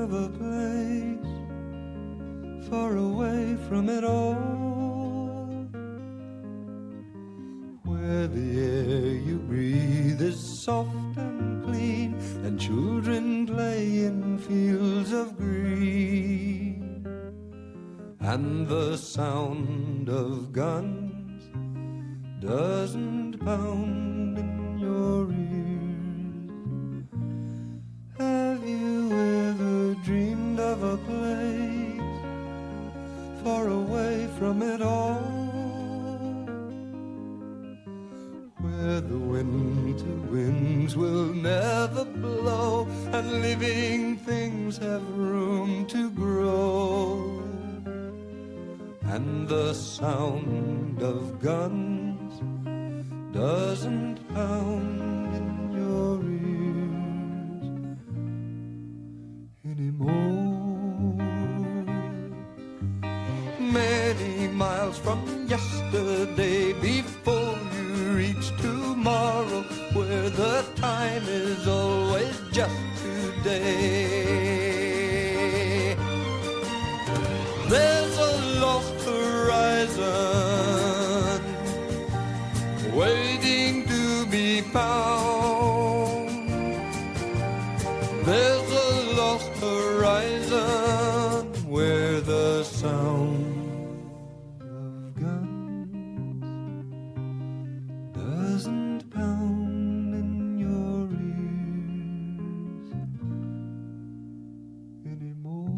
of a place far away from it all, where the air you breathe is soft and clean, and children play in fields of green, and the sound of guns doesn't pound in your ears. Have you ever dreamed of a place far away from it all, where the winter winds will never blow, and living things have room to grow, and the sound of guns doesn't pound in your ears anymore? Many miles from yesterday, before you reach tomorrow, where the time is always just today, there's a lost horizon waiting to be found. There's a lost horizon where the sound of guns doesn't pound in your ears anymore.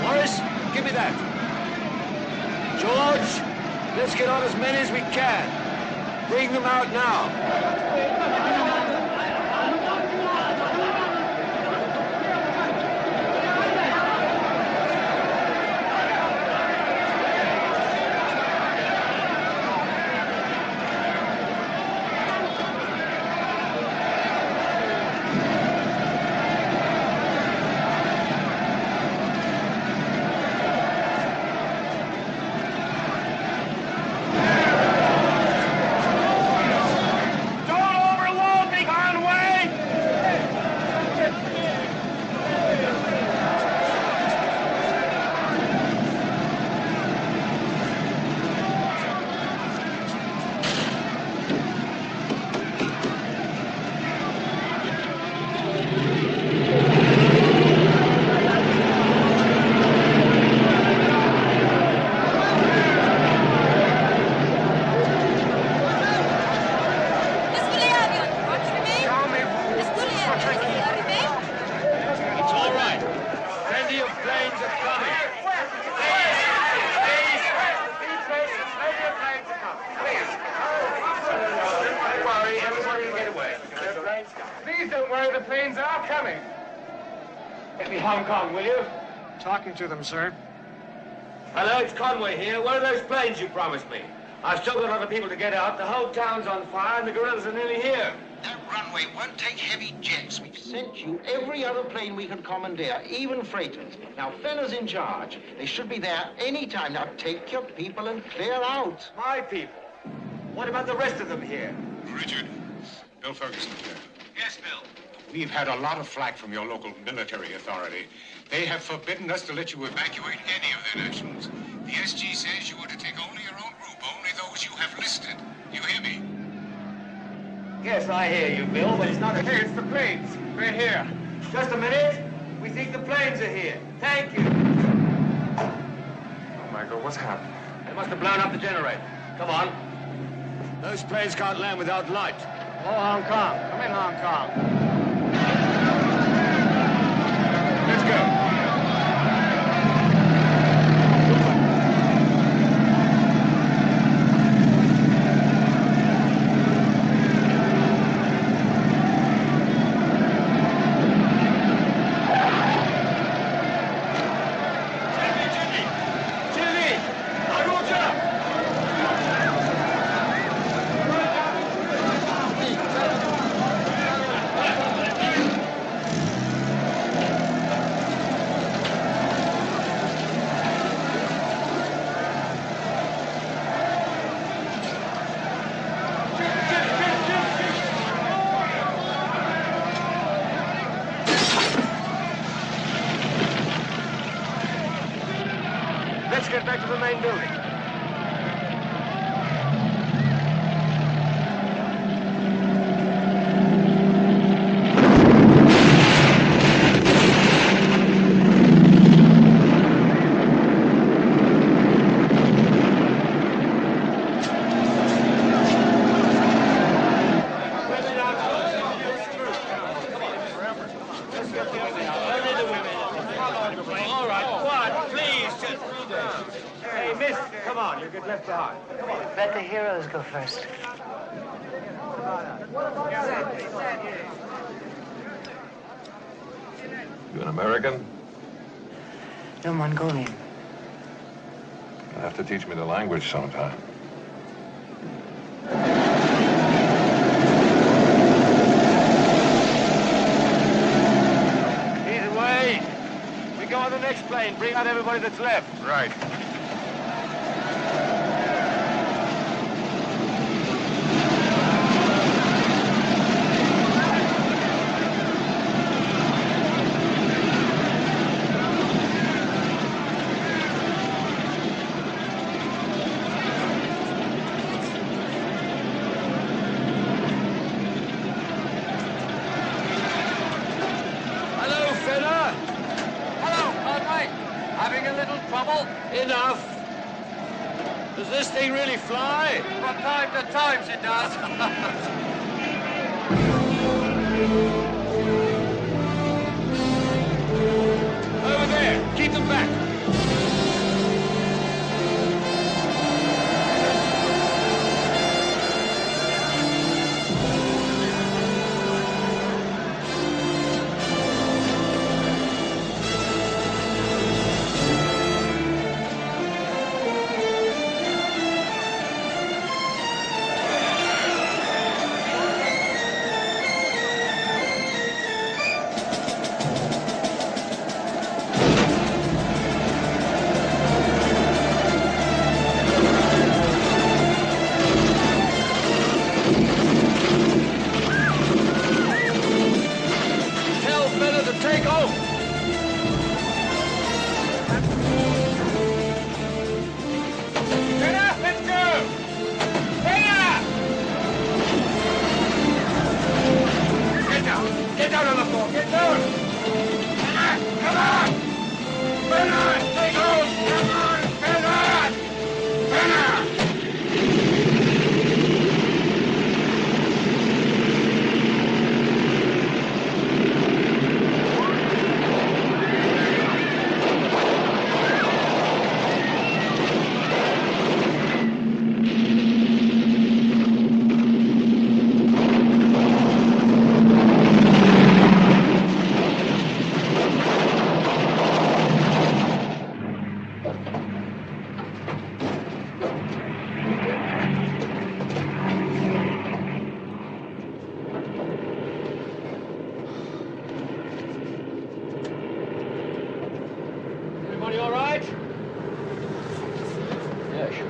Morris, give me that. George, let's get on as many as we can. Bring them out now. It's all right. Plenty of planes are coming. Don't worry, everybody will get away. Please don't worry, the planes are coming. Get me Hong Kong, will you? Talking to them, sir. Hello, it's Conway here. Where are those planes you promised me? I've still got other people to get out. The whole town's on fire and the guerrillas are nearly here. That runway won't take heavy jets. We've sent you every other plane we can commandeer, even freighters. Now, Fenner's in charge. They should be there any time. Now, take your people and clear out. My people? What about the rest of them here? Richard, Bill Ferguson here. Yes, Bill. We've had a lot of flack from your local military authority. They have forbidden us to let you evacuate any of their nationals. The SG says you are to take only your own group, only those you have listed. You hear me? Yes, I hear you, Bill, but it's not a... Hey, it's the planes. Right here. Just a minute. We think the planes are here. Thank you. Oh, my God, what's happened? They must have blown up the generator. Come on. Those planes can't land without light. Oh, Hong Kong. Come in, Hong Kong. Let's go. get back to the main building. All right, what? Please, just... Hey, miss, come on, you'll get left behind. Let the heroes go first. You an American? No Mongolian. You'll have to teach me the language sometime. Either way, we go on the next plane. Bring out everybody that's left. Right. Hello, Fenner. Hello, Conway. Having a little trouble? Enough. Does this thing really fly? From time to time, it does. Over there. Keep them back. Tell Fenner to take off. Fenner, let's go! Fenner! Get down. Get down on the floor. Get down. Come on! Fenner, take off! Come on, Fenner! Fenner! Everybody all right? Yeah, sure.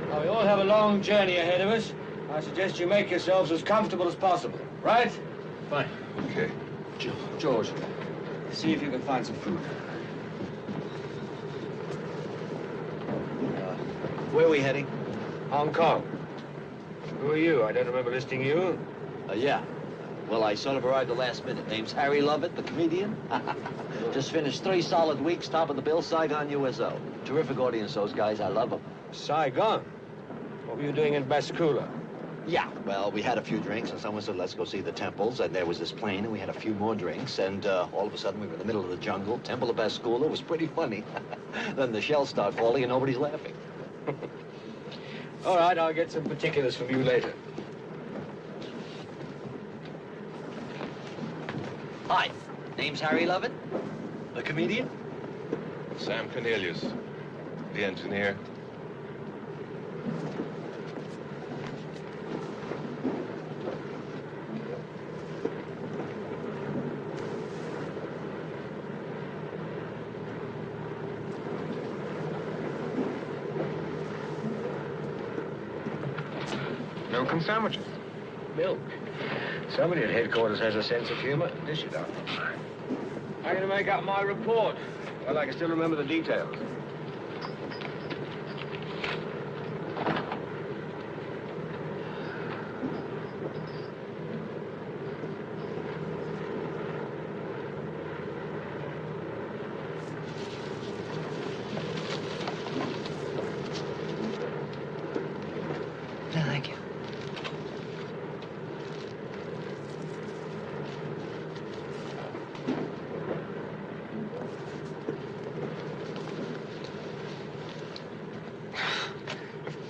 Now, we all have a long journey ahead of us. I suggest you make yourselves as comfortable as possible, right? Fine. Okay. George, see if you can find some food. Where are we heading? Hong Kong. Who are you? I don't remember listing you. Yeah. Well, I sort of arrived the last minute. Name's Harry Lovett, the comedian. Just finished 3 solid weeks, top of the bill, Saigon, USO. Terrific audience, those guys. I love them. Saigon. What were you doing in Baskula? Yeah. Well, we had a few drinks, and someone said, let's go see the temples. And there was this plane, and we had a few more drinks. And all of a sudden, we were in the middle of the jungle. Temple of Baskula was pretty funny. Then the shells start falling, and nobody's laughing. All right, I'll get some particulars from you later. Hi. Name's Harry Lovett, the comedian. Sam Cornelius, the engineer. Milk and sandwiches. Milk. Somebody at headquarters has a sense of humor. This you don't. I'm going to make up my report. Well, I can still remember the details. No, thank you.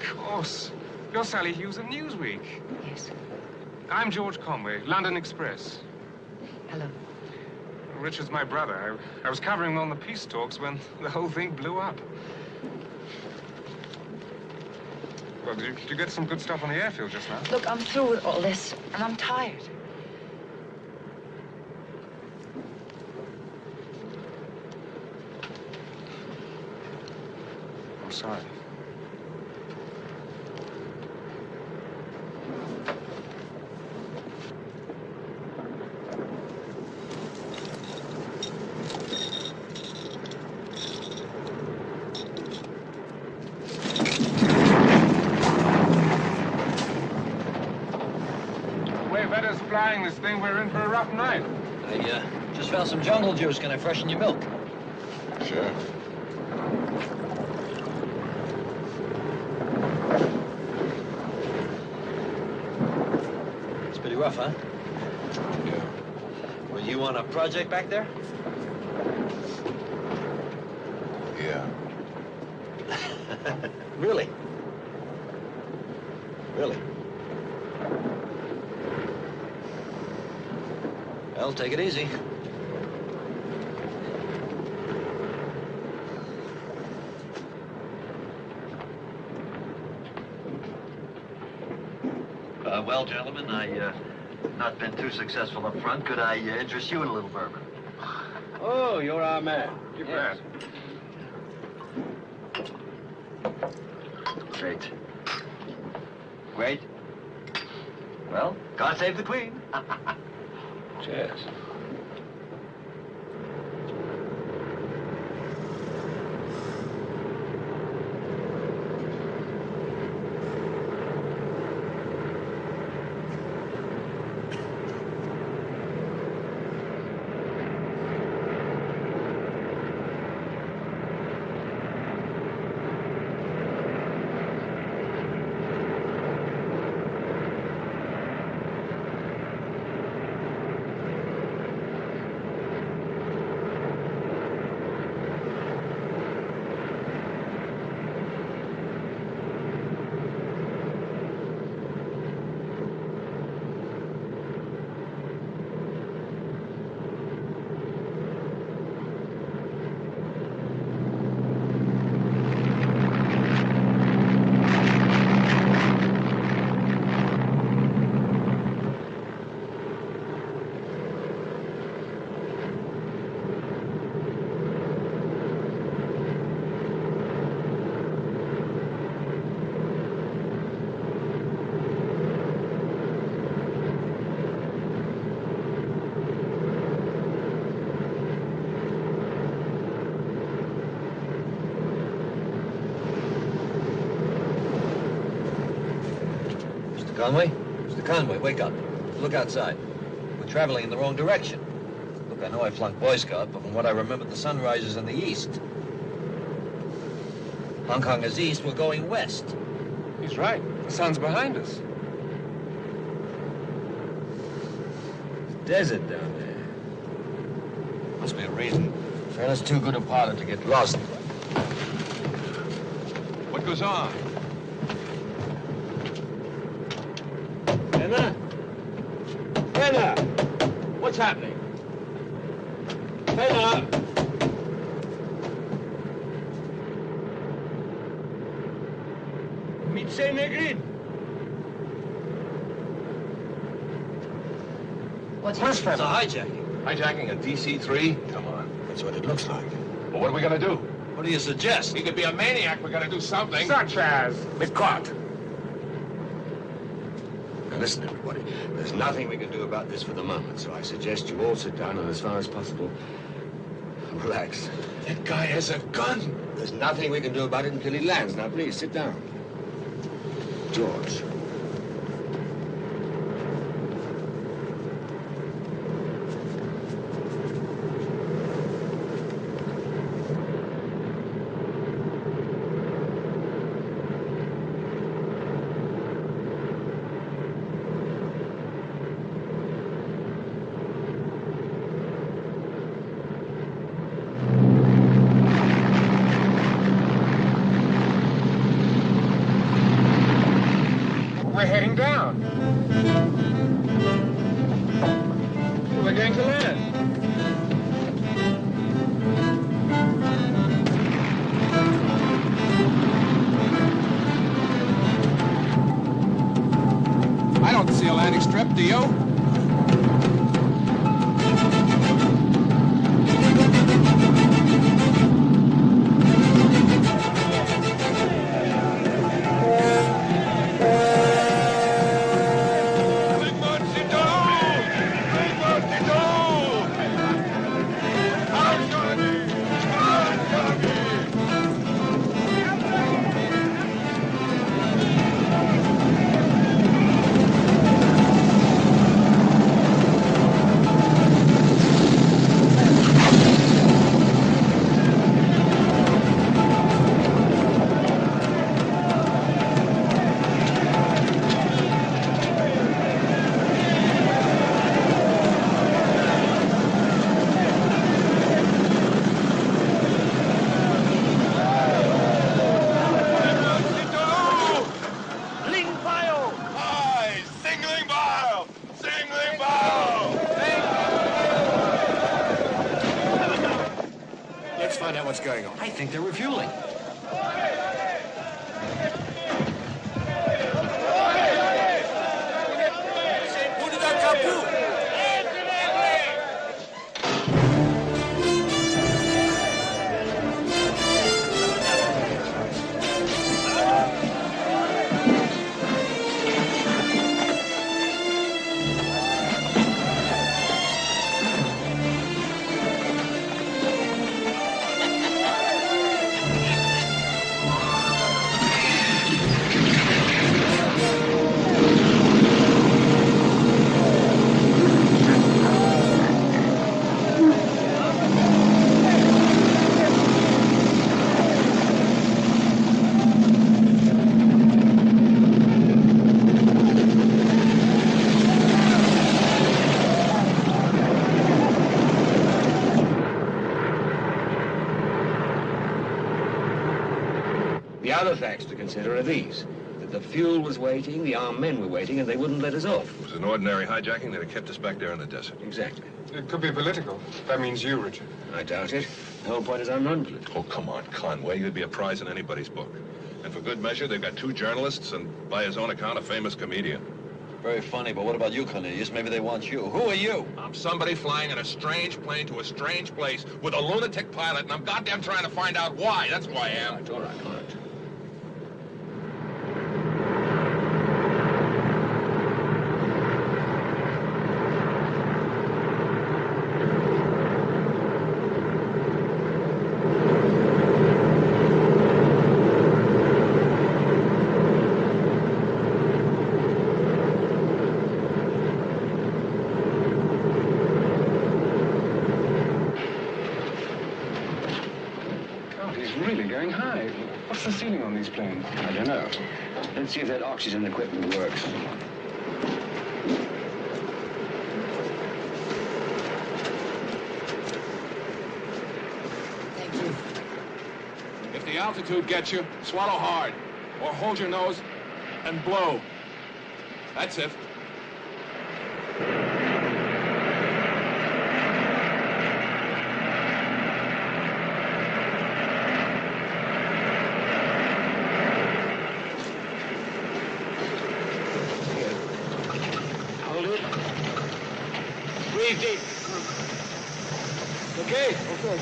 Of course. You're Sally Hughes of Newsweek. Yes. I'm George Conway, London Express. Hello. Richard's my brother. I was covering on the peace talks when the whole thing blew up. Well, did you get some good stuff on the airfield just now? Look, I'm through with all this, and I'm tired. I'm sorry. Betters flying this thing, we're in for a rough night. I just found some jungle juice. Can I freshen your milk? Sure. It's pretty rough, huh? Yeah. Were you on a project back there? Yeah. Really? Really? Well, take it easy. Well, gentlemen, I not been too successful up front. Could I interest you in a little bourbon? Oh, you're our man. You bet. Great. Great. Well, God save the Queen. Cheers. Conway? Mr. Conway, wake up. Look outside. We're traveling in the wrong direction. Look, I know I flunked Boy Scout, but from what I remember, the sun rises in the east. Hong Kong is east, we're going west. He's right. The sun's behind us. Desert down there. Must be a reason. Fella's too good a pilot to get lost. What goes on? Fenner? Fenner! What's happening? Fenner! Mitse Negrin! What's It's a hijacking. Hijacking a DC-3? Come on. That's what it looks like. Well, what are we gonna do? What do you suggest? He could be a maniac. We gotta do something. Such as? Be caught. Now listen, everybody. There's nothing we can do about this for the moment, so I suggest you all sit down and, as far as possible, Relax. That guy has a gun. There's nothing we can do about it until he lands. Now, please, sit down. George. We're heading down. We're going to land. I don't see a landing strip, do you? Let's find out what's going on. I think they're refueling. The other facts to consider are these. That the fuel was waiting, the armed men were waiting, and they wouldn't let us off. It was an ordinary hijacking that had kept us back there in the desert. Exactly. It could be political. That means you, Richard. I doubt it. The whole point is I'm non-political. Oh, come on, Conway. You'd be a prize in anybody's book. And for good measure, they've got 2 journalists and, by his own account, a famous comedian. Very funny, but what about you, Cornelius? Maybe they want you. Who are you? I'm somebody flying in a strange plane to a strange place with a lunatic pilot, and I'm goddamn trying to find out why. That's who I am. All right, all right. Really going high. What's the ceiling on these planes? I don't know. Let's see if that oxygen equipment works. Thank you. If the altitude gets you, swallow hard. Or hold your nose and blow. That's it. Hold it. Breathe deep. Okay? Okay.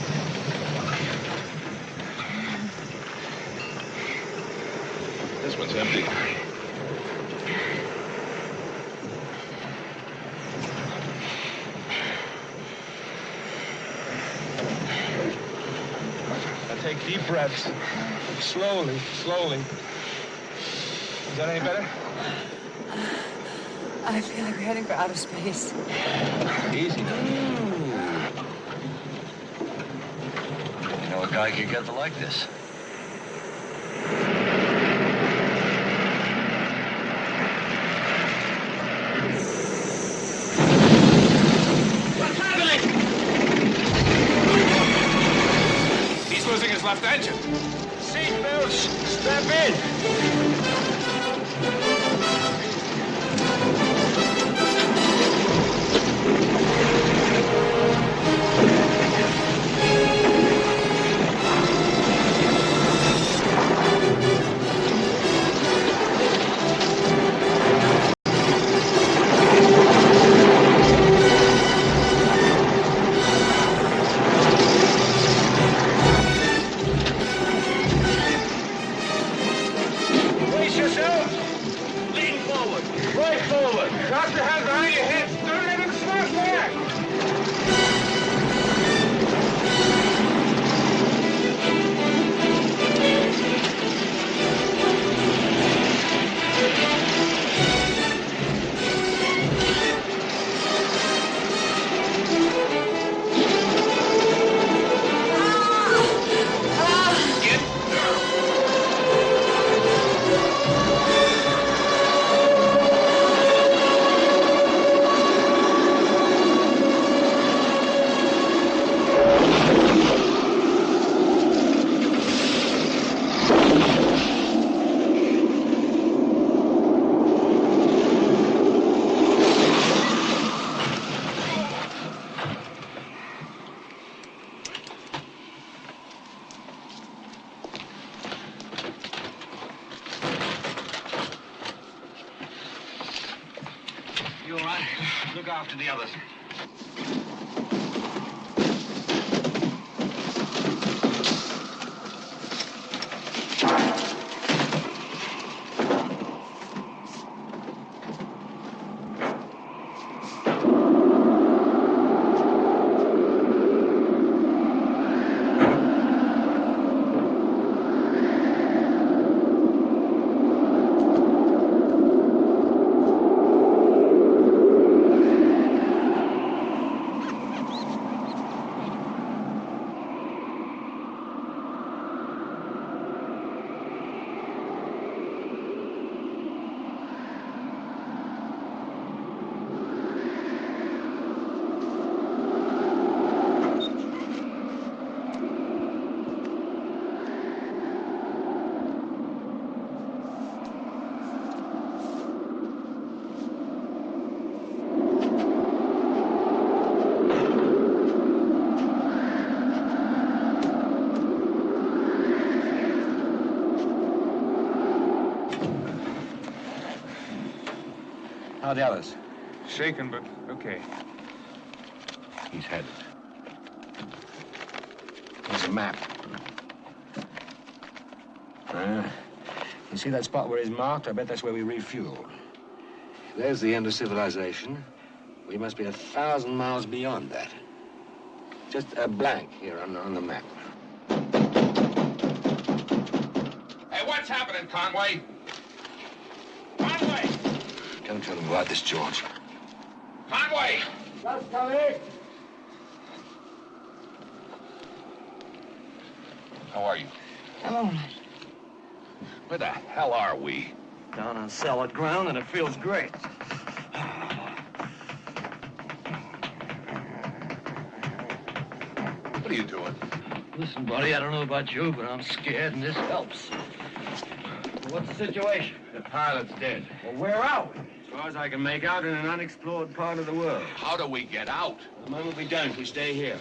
This one's empty. Take deep breaths. Slowly, slowly. Is that any better? I feel like we're heading for outer space. Easy now. You know, a guy could get like this. What's happening? He's losing his left engine. Seatbelts! Strap in! Brace yourselves! Lean forward! Right forward! Drop your hands behind your heads! Don't let him snap back! You all right? Look after the others. How are the others? Shaken, but okay. He's headed. Here's a map. You see that spot where he's marked? I bet that's where we refueled. There's the end of civilization. We must be 1,000 miles beyond that. Just a blank here on the map. Hey, what's happening, Conway? Conway! Don't tell him about this, George. Conway! Just coming. How are you? I'm all right. Where the hell are we? Down on solid ground, and it feels great. What are you doing? Listen, buddy, I don't know about you, but I'm scared, and this helps. What's the situation? The pilot's dead. Well, where are we? As far as I can make out, in an unexplored part of the world. How do we get out? The moment we don't, we stay here.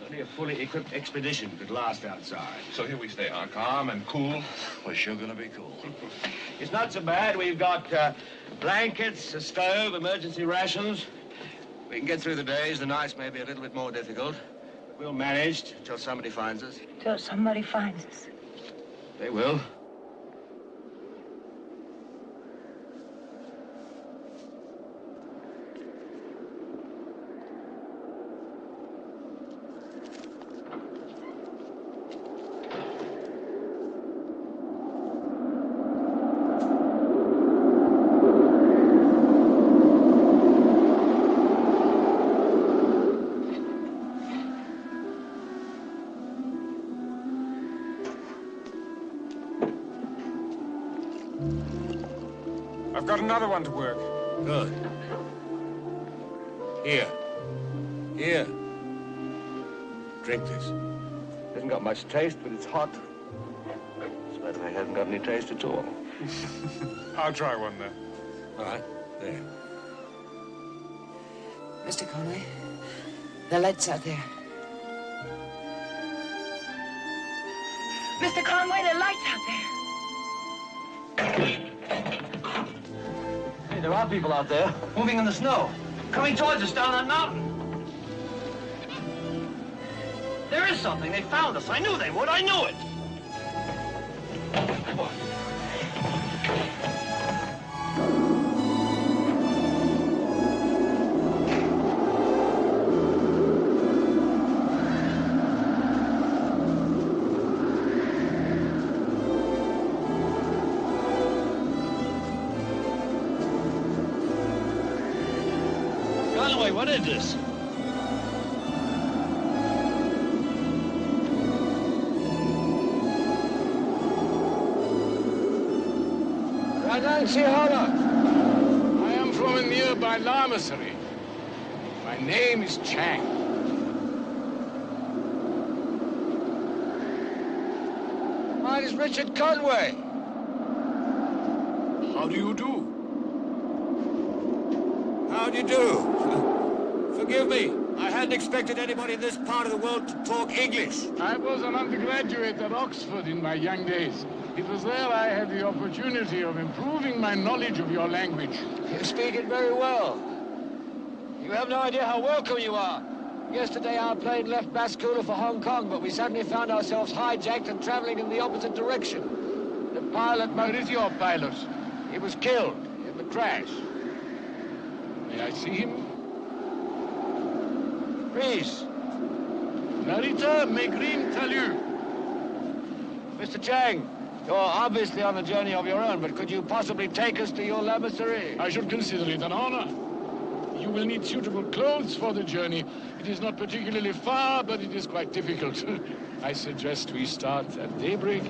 Only a fully equipped expedition could last outside. So here we stay, huh? Calm and cool. We're sure gonna be cool. It's not so bad. We've got blankets, a stove, emergency rations. We can get through the days. The nights may be a little bit more difficult. But we'll manage until somebody finds us. Till somebody finds us. They will. another one to work. Good. Here. Here. Drink this. Hasn't got much taste, but it's hot. It's better I haven't got any taste at all. I'll try one then. All right. There. Mr. Conway, the lights out there. Mr. Conway, the lights out there. Hey, there are people out there, moving in the snow, coming towards us down that mountain. There is something. They found us. I knew they would. I knew it. Conway, what is this? I am from a nearby lamasery. My name is Chang. Mine is Richard Conway. How do you do? How do you do? Forgive me. I hadn't expected anybody in this part of the world to talk English. I was an undergraduate at Oxford in my young days. It was there I had the opportunity of improving my knowledge of your language. You speak it very well. You have no idea how welcome you are. Yesterday our plane left Baskula for Hong Kong, but we suddenly found ourselves hijacked and traveling in the opposite direction. The pilot... Where is your pilot? He was killed in the crash. May I see him? Please. Narita Megrin Talu. Mr. Chang, you're obviously on a journey of your own, but could you possibly take us to your lamasery? I should consider it an honor. You will need suitable clothes for the journey. It is not particularly far, but it is quite difficult. I suggest we start at daybreak.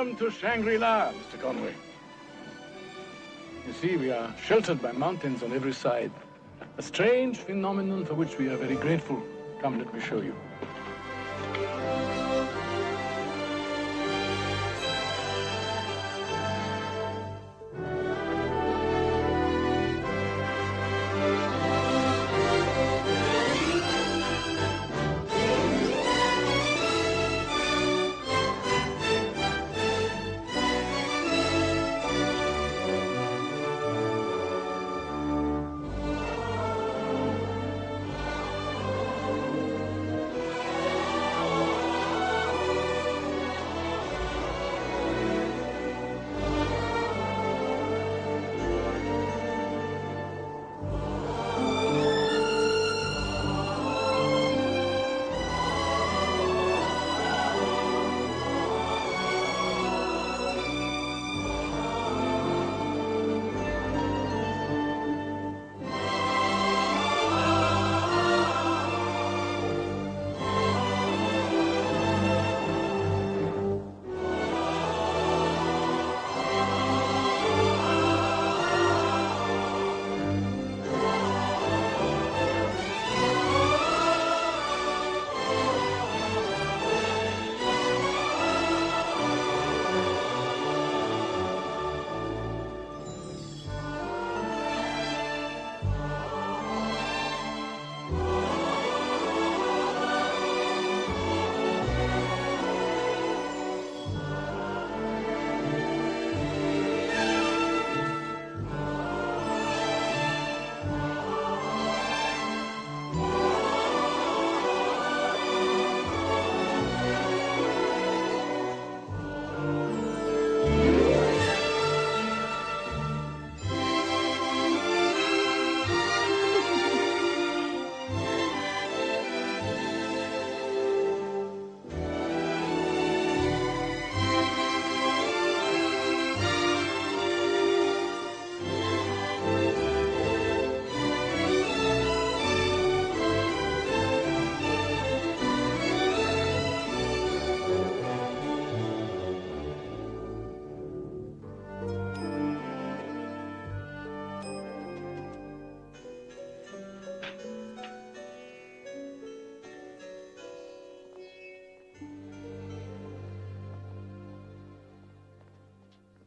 Welcome to Shangri-La, Mr. Conway. You see, we are sheltered by mountains on every side. A strange phenomenon for which we are very grateful. Come, let me show you.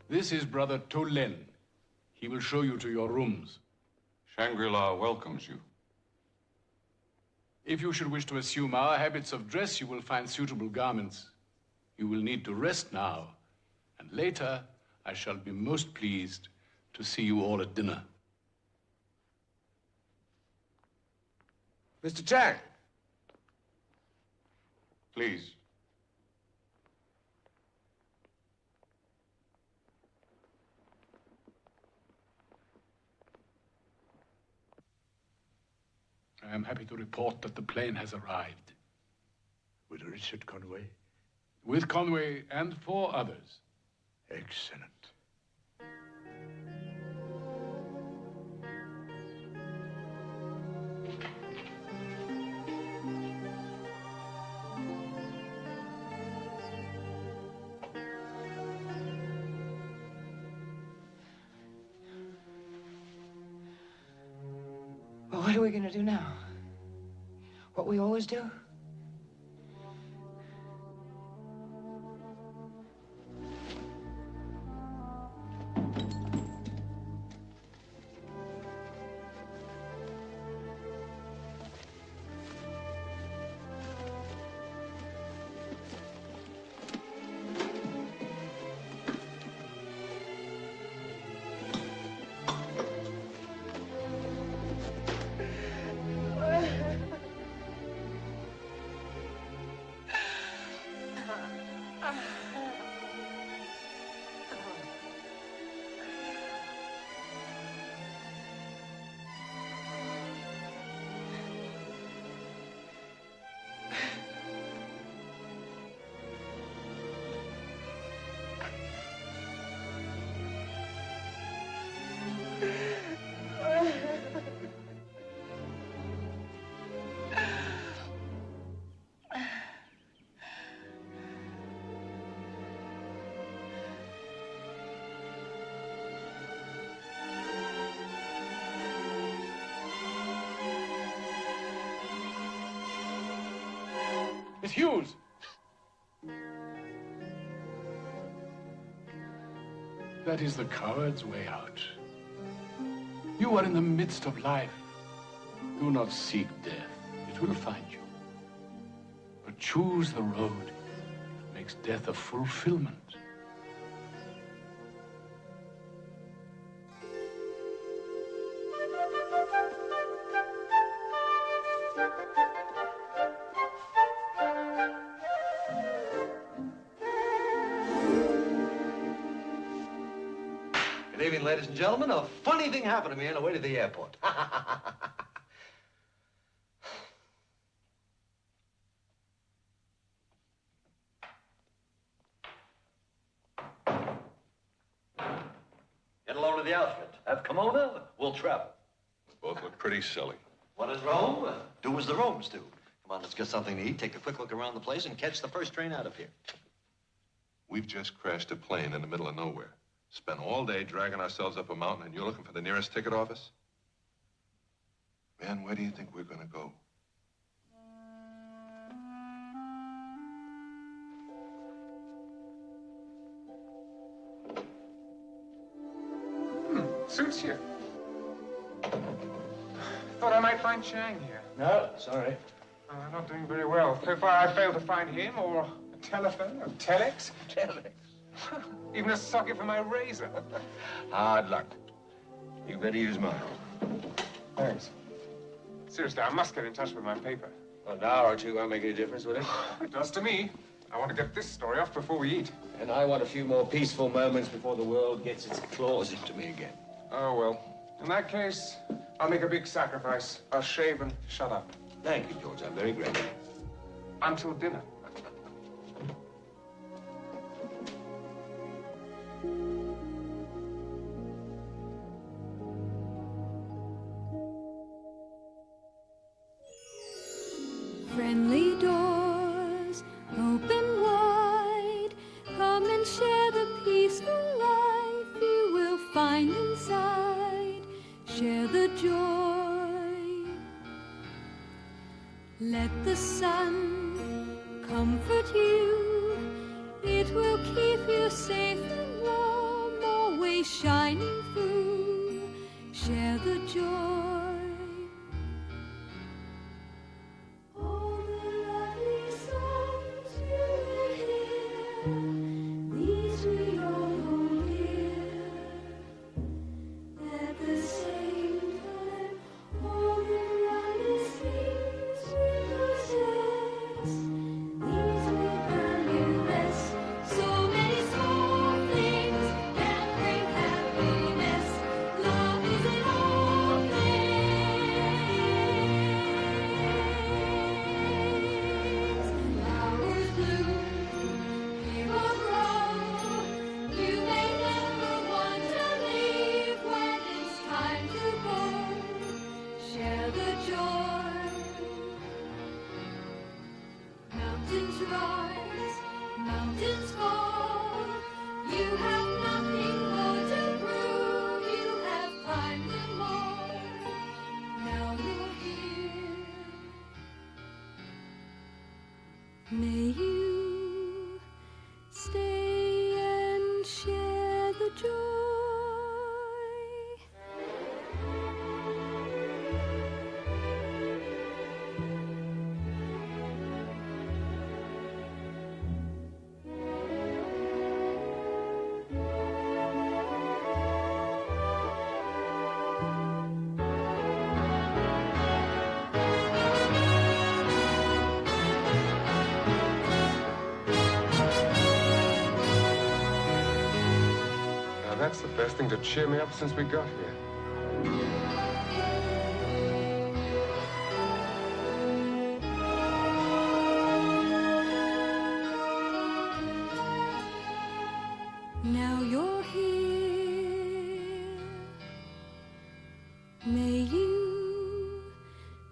This is Brother To Lin. He will show you to your rooms. Shangri-La welcomes you. If you should wish to assume our habits of dress, you will find suitable garments. You will need to rest now, and later I shall be most pleased to see you all at dinner. Mr. Chang. Please. I am happy to report that the plane has arrived. With Richard Conway? With Conway and 4 others. Excellent. Well, what are we gonna do now? What we always do? Hughes! That is the coward's way out. You are in the midst of life. Do not seek death. It will find you. But choose the road that makes death a fulfillment. Good evening, ladies and gentlemen. A funny thing happened to me on the way to the airport. Get a load of the outfit. Have kimono, we'll travel. Both look pretty silly. What is Rome? Do as the Romans do. Come on, let's get something to eat, take a quick look around the place, and catch the first train out of here. We've just crashed a plane in the middle of nowhere. Spent all day dragging ourselves up a mountain, and you're looking for the nearest ticket office? Man, where do you think we're gonna go? Suits you. Thought I might find Chang here. No, sorry. I'm not doing very well. So far, I failed to find him or a telephone, a telex. Telex. Even a socket for my razor. Hard luck. You better use mine. Thanks. Seriously, I must get in touch with my paper. Well, an hour or two won't make any difference, will it? It does to me. I want to get this story off before we eat. And I want a few more peaceful moments before the world gets its claws into me again. Oh, well. In that case, I'll make a big sacrifice. I'll shave and shut up. Thank you, George. I'm very grateful. Until dinner. Friendly doors open wide. Come and share the peaceful life you will find inside. Share the joy. Let the sun comfort you. It will keep you safe and warm, always shining through. Share the joy. May you stay and share the joy. That's the best thing to cheer me up since we got here. Now you're here. May you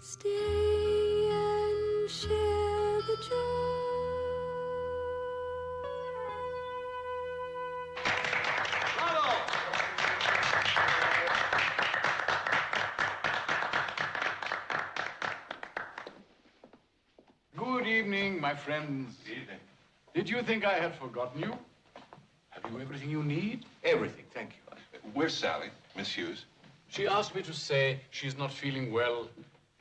stay and share the joy. my friends. Evening. Did you think I had forgotten you? Have you everything you need? Everything, thank you. Where's Sally, Miss Hughes? She asked me to say she's not feeling well.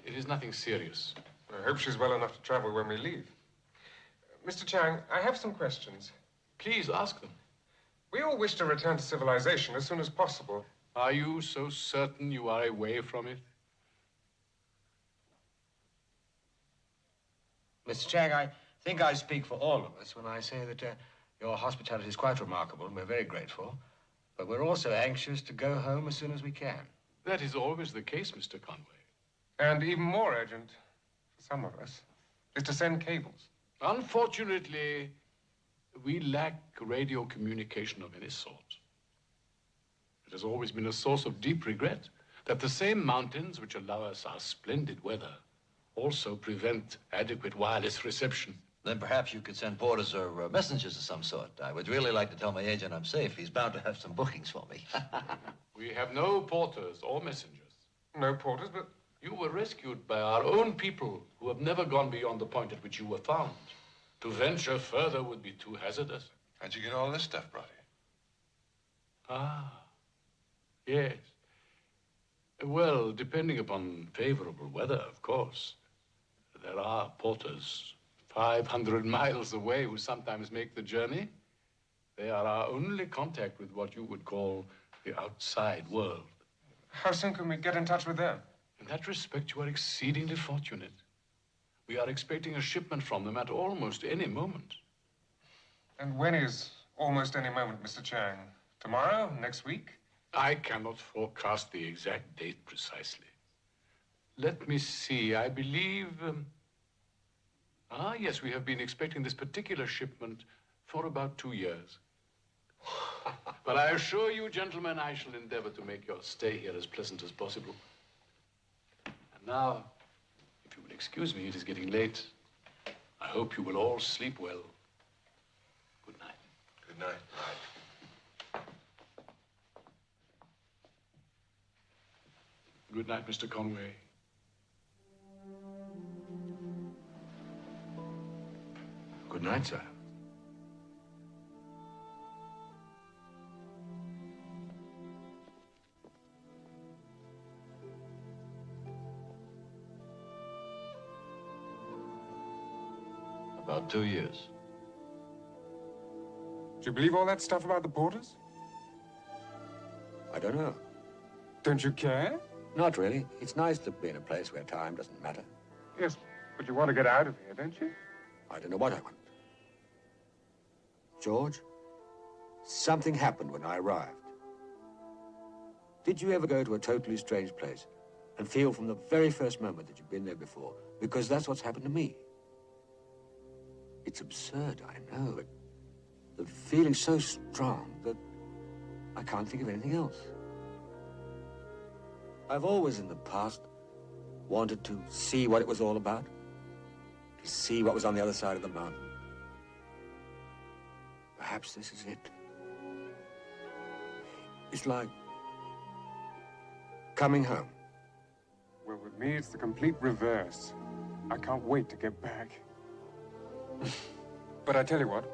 It is nothing serious. I hope she's well enough to travel when we leave. Mr. Chang, I have some questions. Please ask them. We all wish to return to civilization as soon as possible. Are you so certain you are away from it? Mr. Chang, I think I speak for all of us when I say that your hospitality is quite remarkable, and we're very grateful. But we're also anxious to go home as soon as we can. That is always the case, Mr. Conway. And even more urgent, for some of us, is to send cables. Unfortunately, we lack radio communication of any sort. It has always been a source of deep regret that the same mountains which allow us our splendid weather also prevent adequate wireless reception. Then perhaps you could send porters or messengers of some sort. I would really like to tell my agent I'm safe. He's bound to have some bookings for me. We have no porters or messengers. No porters, but... You were rescued by our own people who have never gone beyond the point at which you were found. To venture further would be too hazardous. How'd you get all this stuff brought here? Ah, yes. Well, depending upon favorable weather, of course. There are porters 500 miles away who sometimes make the journey. They are our only contact with what you would call the outside world. How soon can we get in touch with them? In that respect, you are exceedingly fortunate. We are expecting a shipment from them at almost any moment. And when is almost any moment, Mr. Chang? Tomorrow? Next week? I cannot forecast the exact date precisely. Let me see, I believe... yes, we have been expecting this particular shipment for about 2 years. But I assure you, gentlemen, I shall endeavor to make your stay here as pleasant as possible. And now, if you will excuse me, it is getting late. I hope you will all sleep well. Good night. Good night. Good night, Mr. Conway. Good night, sir. About 2 years. Do you believe all that stuff about the porters? I don't know. Don't you care? Not really. It's nice to be in a place where time doesn't matter. Yes, but you want to get out of here, don't you? I don't know what I want. George, something happened when I arrived. Did you ever go to a totally strange place and feel from the very first moment that you've been there before? Because that's what's happened to me. It's absurd, I know, but the feeling's so strong that I can't think of anything else. I've always in the past wanted to see what it was all about, to see what was on the other side of the mountain. Perhaps this is it. It's like coming home. Well, with me, it's the complete reverse. I can't wait to get back. But I tell you what,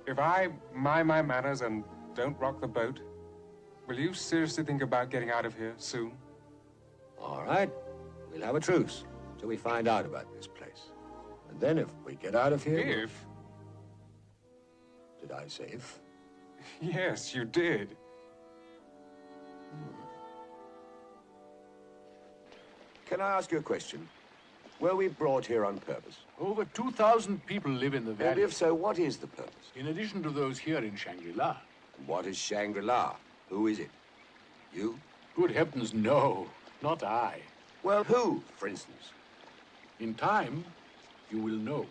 if I mind my manners and don't rock the boat, will you seriously think about getting out of here soon? All right. We'll have a truce till we find out about this place. And then if we get out of here... If? Did I say if? Yes, you did. Can I ask you a question? Were we brought here on purpose? Over 2,000 people live in the valley. And if so, what is the purpose? In addition to those here in Shangri-La. What is Shangri-La? Who is it? You? Good heavens, no. Not I. Well, who, for instance? In time, you will know.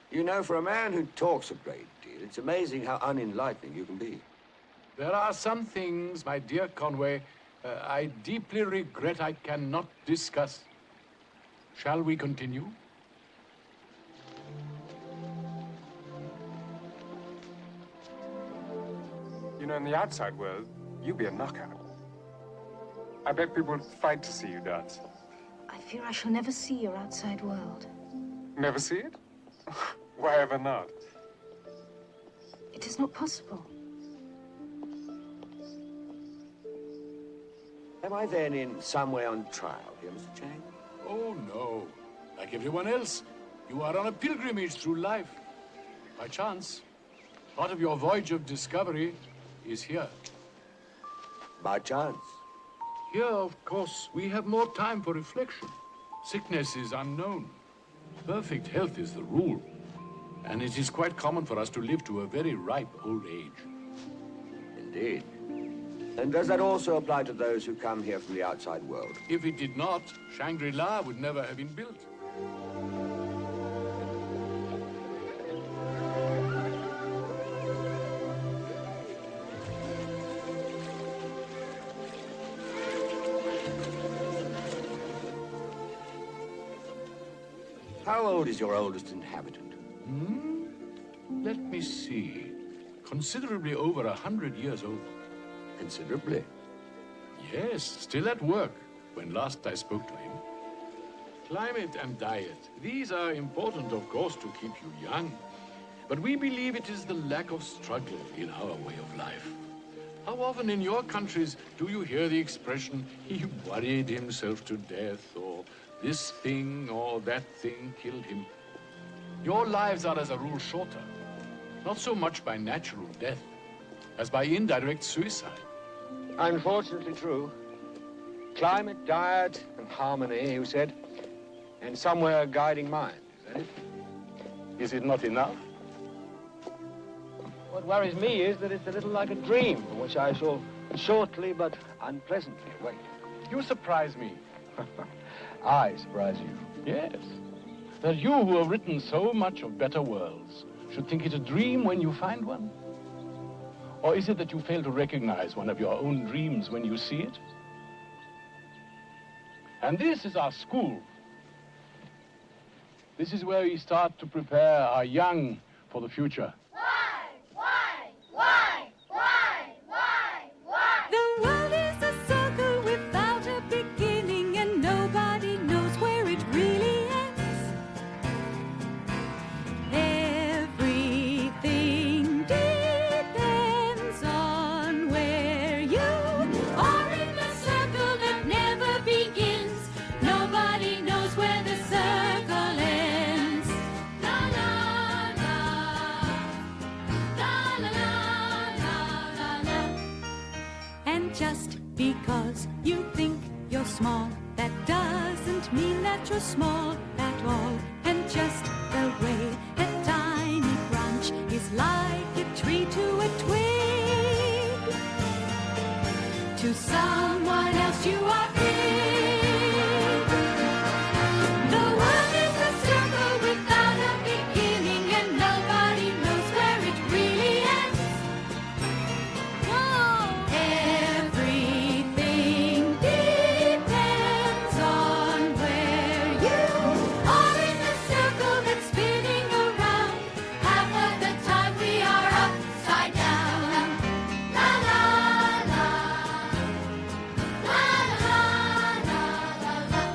You know, for a man who talks a great deal, it's amazing how unenlightening you can be. There are some things, my dear Conway, I deeply regret I cannot discuss. Shall we continue? You know, in the outside world, you'd be a knockout. I bet people would fight to see you dance. I fear I shall never see your outside world. Never see it? Why ever not? It is not possible. Am I then in some way on trial here, Mr. Chang? Oh, no. Like everyone else, you are on a pilgrimage through life. By chance, part of your voyage of discovery is here. By chance? Here, of course, we have more time for reflection. Sickness is unknown. Perfect health is the rule. And it is quite common for us to live to a very ripe old age. Indeed. And does that also apply to those who come here from the outside world? If it did not, Shangri-La would never have been built. How old is your oldest inhabitant? Let me see. Considerably over 100 years old. Considerably? Yes, still at work, when last I spoke to him. Climate and diet. These are important, of course, to keep you young. But we believe it is the lack of struggle in our way of life. How often in your countries do you hear the expression, he worried himself to death, or this thing or that thing killed him? Your lives are, as a rule, shorter. Not so much by natural death, as by indirect suicide. Unfortunately true. Climate, diet, and harmony, you said. And somewhere guiding mind, is that it? Is it not enough? What worries me is that it's a little like a dream, from which I shall shortly but unpleasantly awake. You surprise me. I surprise you. Yes. That you who have written so much of better worlds should think it a dream when you find one? Or is it that you fail to recognize one of your own dreams when you see it? And this is our school. This is where we start to prepare our young for the future. The world is a circle without a beginning, and nobody knows where it really ends. Everything depends on where you are in the circle that never begins. Nobody knows where the circle ends. La la la, la la la, la la la. And just because you think you're small, that doesn't mean that you're small at all. And just the way a tiny branch is like a tree to a twig, to someone else you are big. The world is a circle without a beginning, and nobody knows where it really ends. Everything depends on where you are in the circle that's spinning around. Half of the time we are upside down. La la la, la la la la la.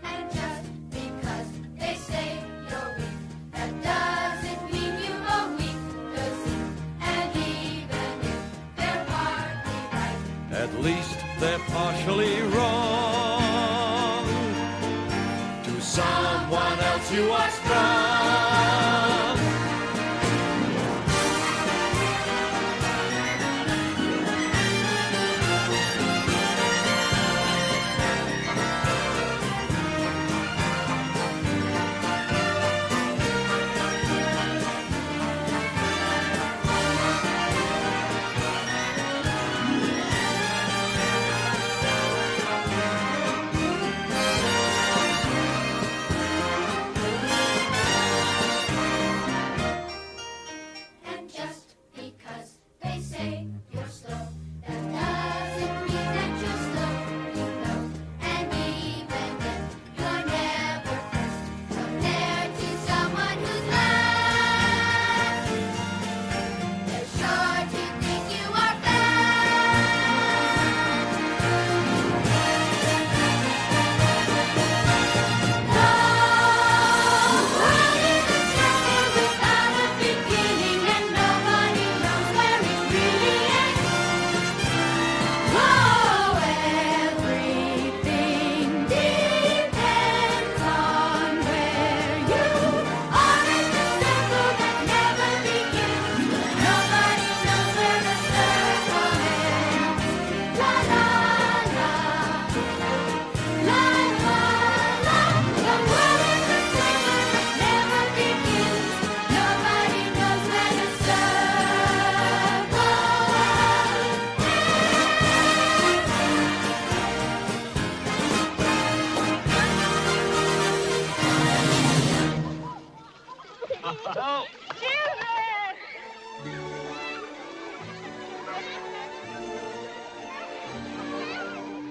And just because they say you're weak, that doesn't mean you are weak to see. And even if they're partly right, At least they're partially wrong. To someone else you are strong.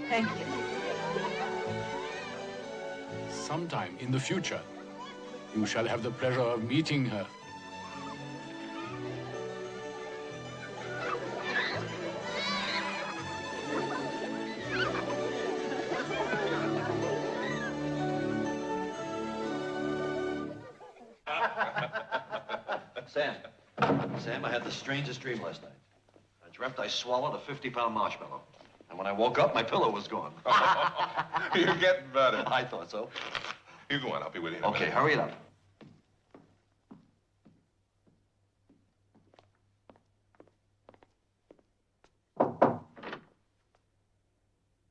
Thank you. Sometime in the future, you shall have the pleasure of meeting her. Sam, I had the strangest dream last night. I dreamt I swallowed a 50-pound marshmallow. And when I woke up, my pillow was gone. You're getting better. I thought so. You go on, I'll be with you in a Okay, minute. hurry it up.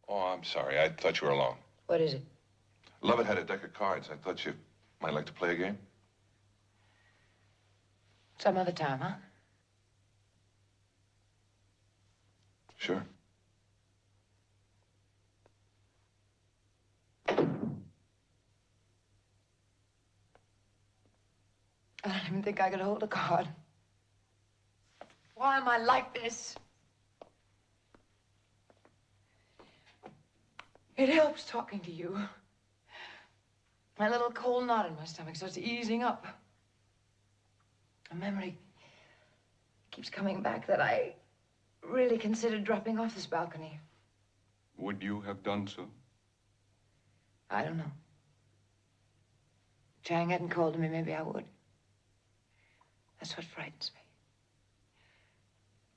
Oh, I'm sorry. I thought you were alone. What is it? Lovett had a deck of cards. I thought you might like to play a game. Some other time, huh? Sure. I don't even think I could hold a card. Why am I like this? It helps talking to you. My little cold knot in my stomach starts easing up. A memory keeps coming back that I really considered dropping off this balcony. Would you have done so? I don't know. If Chang hadn't called to me, maybe I would. That's what frightens me.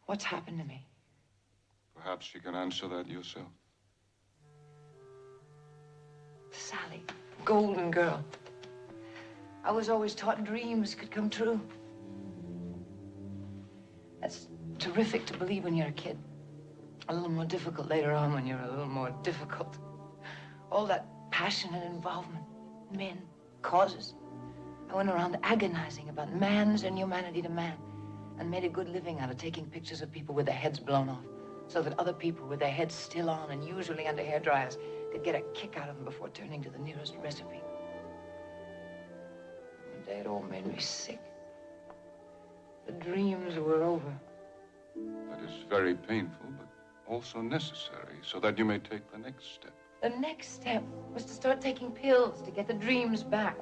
What's happened to me? Perhaps you can answer that yourself. Sally, golden girl. I was always taught dreams could come true. That's terrific to believe when you're a kid. A little more difficult later on when you're a little more difficult. All that passion and involvement, men, causes. I went around agonizing about man's inhumanity to man and made a good living out of taking pictures of people with their heads blown off so that other people with their heads still on and usually under hair dryers could get a kick out of them before turning to the nearest recipe. One day it all made me sick. The dreams were over. That is very painful, but also necessary so that you may take the next step. The next step was to start taking pills to get the dreams back.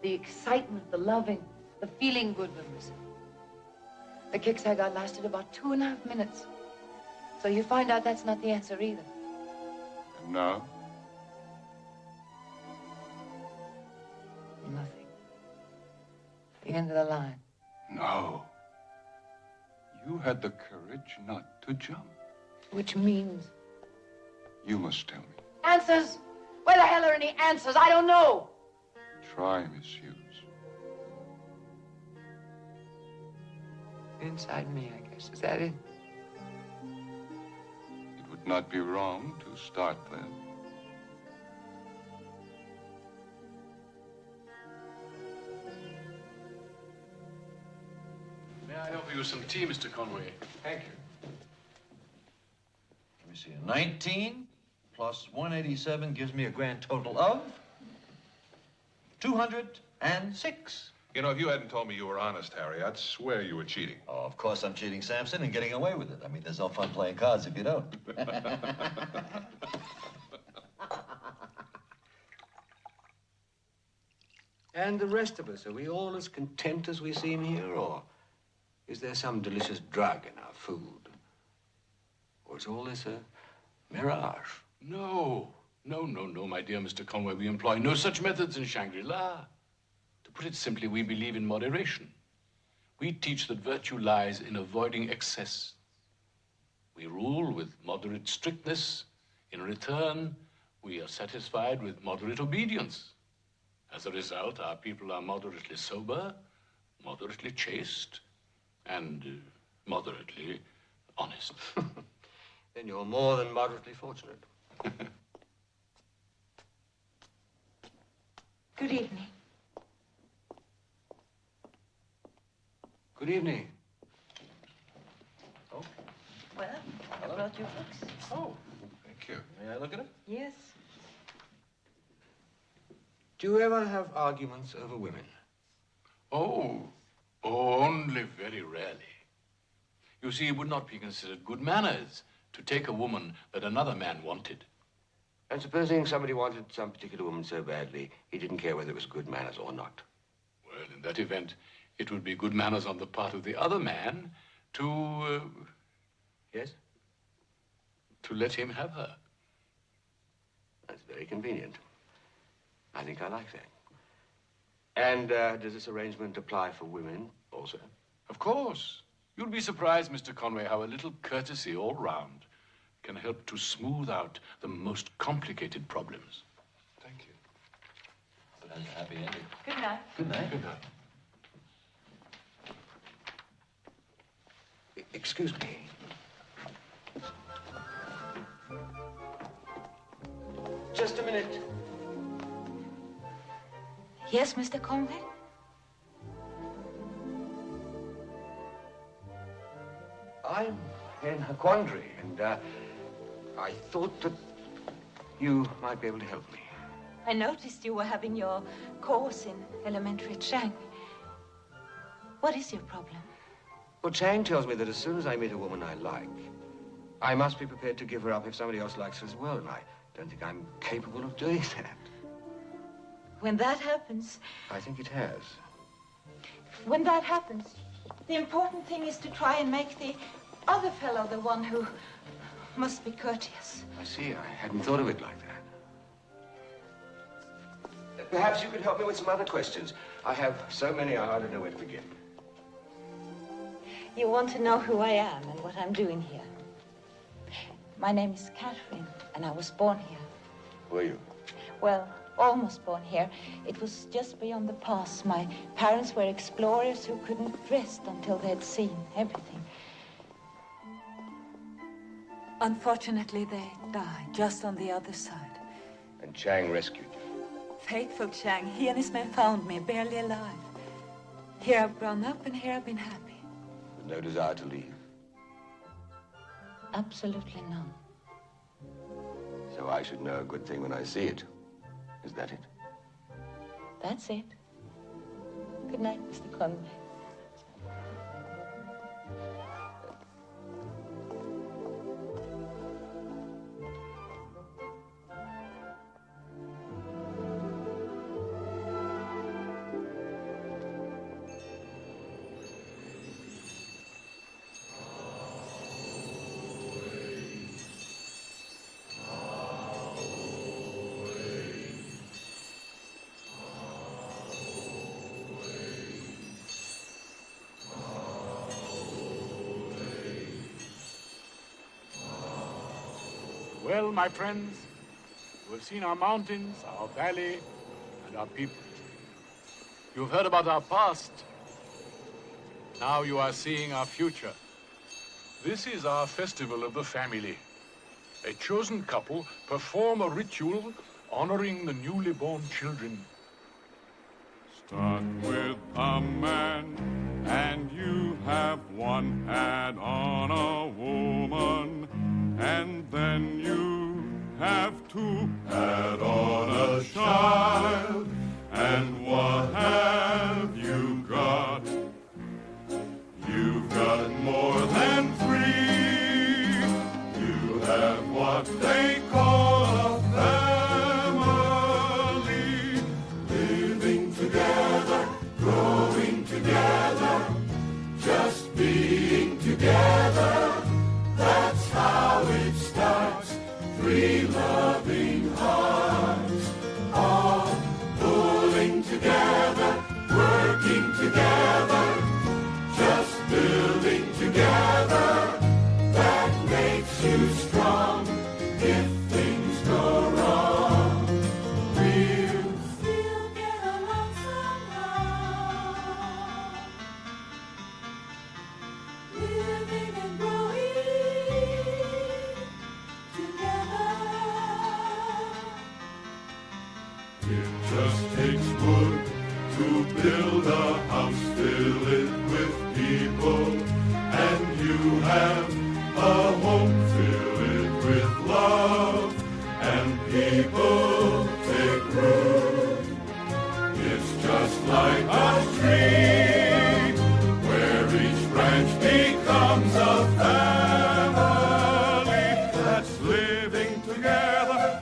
The excitement, the loving, the feeling good was missing. The kicks I got lasted about 2.5 minutes. So you find out that's not the answer either. And now? Nothing. The end of the line. No. You had the courage not to jump. Which means? You must tell me. Answers? Where the hell are any answers? I don't know. Try, Miss Hughes. Inside me, I guess. Is that it? It would not be wrong to start then. May I help you with some tea, Mr. Conway? Thank you. Let me see. 19 plus 187 gives me a grand total of 206. You know, if you hadn't told me you were honest, Harry, I'd swear you were cheating. Oh, of course I'm cheating, Samson, and getting away with it. I mean, there's no fun playing cards if you don't. And the rest of us, are we all as content as we seem here, or is there some delicious drug in our food? Or is all this a mirage? No, my dear Mr. Conway. We employ no such methods in Shangri-La. To put it simply, we believe in moderation. We teach that virtue lies in avoiding excess. We rule with moderate strictness. In return, we are satisfied with moderate obedience. As a result, our people are moderately sober, moderately chaste, and moderately honest. Then you're more than moderately fortunate. Good evening. Good evening. Oh, Well, I brought you books. Oh, thank you. may I look at it? Yes. Do you ever have arguments over women? Oh, only very rarely. You see, it would not be considered good manners to take a woman that another man wanted And supposing somebody wanted some particular woman so badly, he didn't care whether it was good manners or not. Well, in that event, it would be good manners on the part of the other man to... Yes? To let him have her. That's very convenient. I think I like that. And does this arrangement apply for women also? Of course. You'll be surprised, Mr. Conway, how a little courtesy all round can help to smooth out the most complicated problems. Thank you. But that's a happy ending. Good night. Good night. Good night. Excuse me. Just a minute. Yes, Mr. Conway? I'm in a quandary, and I thought that you might be able to help me. I noticed you were having your course in elementary at Chang. What is your problem? Well, Chang tells me that as soon as I meet a woman I like, I must be prepared to give her up if somebody else likes her as well, and I don't think I'm capable of doing that. When that happens, I think it has. when that happens, the important thing is to try and make the other fellow the one who must be courteous. I see. I hadn't thought of it like that. Perhaps you could help me with some other questions. I have so many, I hardly know where to begin. You want to know who I am and what I'm doing here. My name is Catherine, and I was born here. Were you? Well, almost born here. It was just beyond the pass. My parents were explorers who couldn't rest until they'd seen everything. Unfortunately, they died just on the other side. And Chang rescued you. Faithful Chang, he and his men found me, barely alive. Here I've grown up and here I've been happy. With no desire to leave. Absolutely none. So I should know a good thing when I see it. Is that it? That's it. Good night, Mr. Conway. Well, my friends, you have seen our mountains, our valley, and our people. You've heard about our past. Now you are seeing our future. This is our festival of the family. A chosen couple perform a ritual honoring the newly born children. Start with a man, and you have one hat on a woman. And then you have two add on a child. And what have you got? You've got more than three. You have what they call a family. Living together, growing together, just being together. That's how it starts. Three loving hearts, all pulling together, working together, just building together. That makes you strong. If things go wrong, we'll still get along somehow. Living and growing together. It just takes wood to build a house, fill it with people, and you have a home, fill it with love, and people take root. It's just like a tree, where each branch becomes a family that's living together.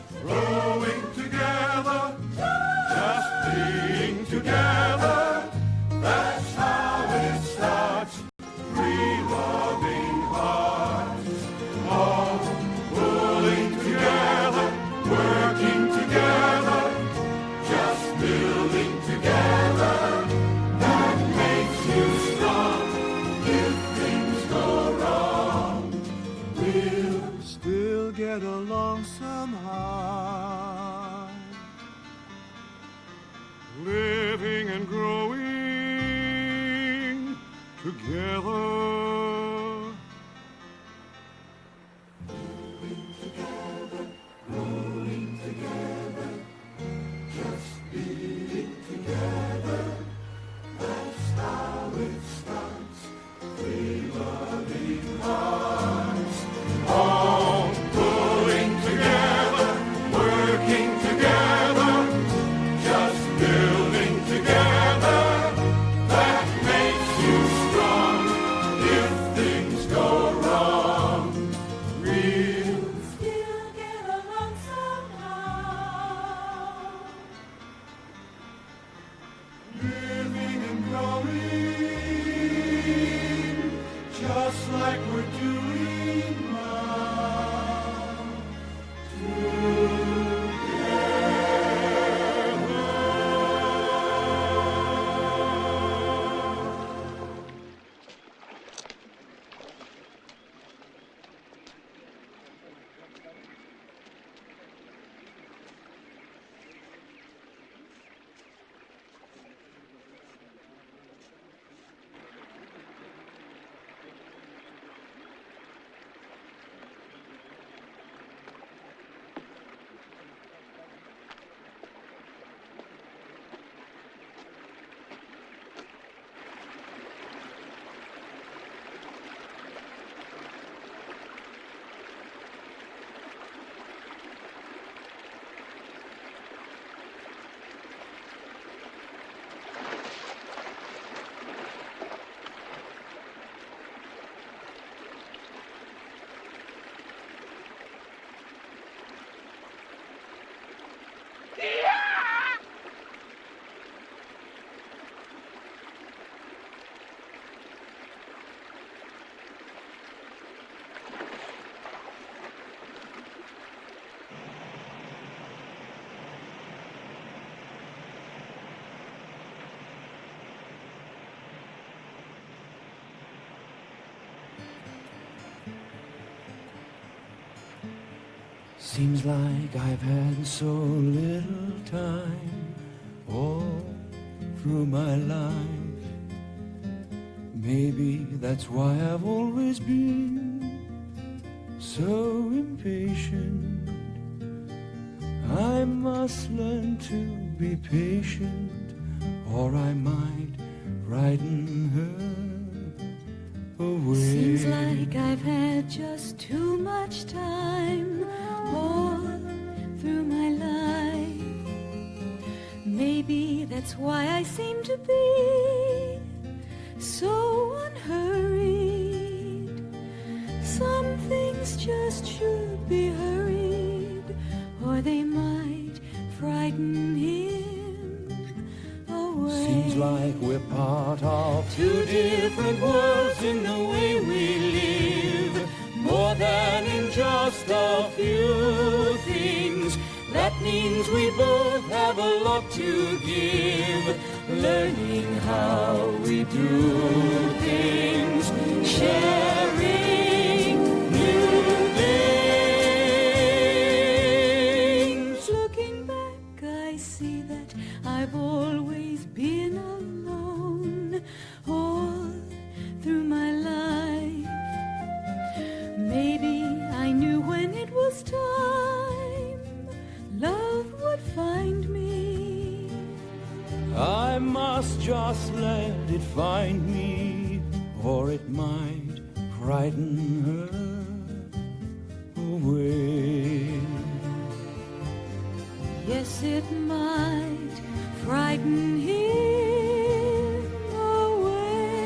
Seems like I've had so little time all through my life. Maybe that's why I've always been so impatient. I must learn to be patient, or I might frighten her away. Seems like I've had just too much time all through my life. Maybe that's why I seem to be so unhurried. Some things just should be hurried, or they might frighten him away. Seems like we're part of two different worlds in the way we live, more than in just a few things. That means we both have a lot to give, learning how we do things, sharing new things. Looking back, I see that I've always been alone all through my life. Maybe I knew when it was time love would find me. I must just let it find me, or it might frighten her away. Yes, it might frighten him away.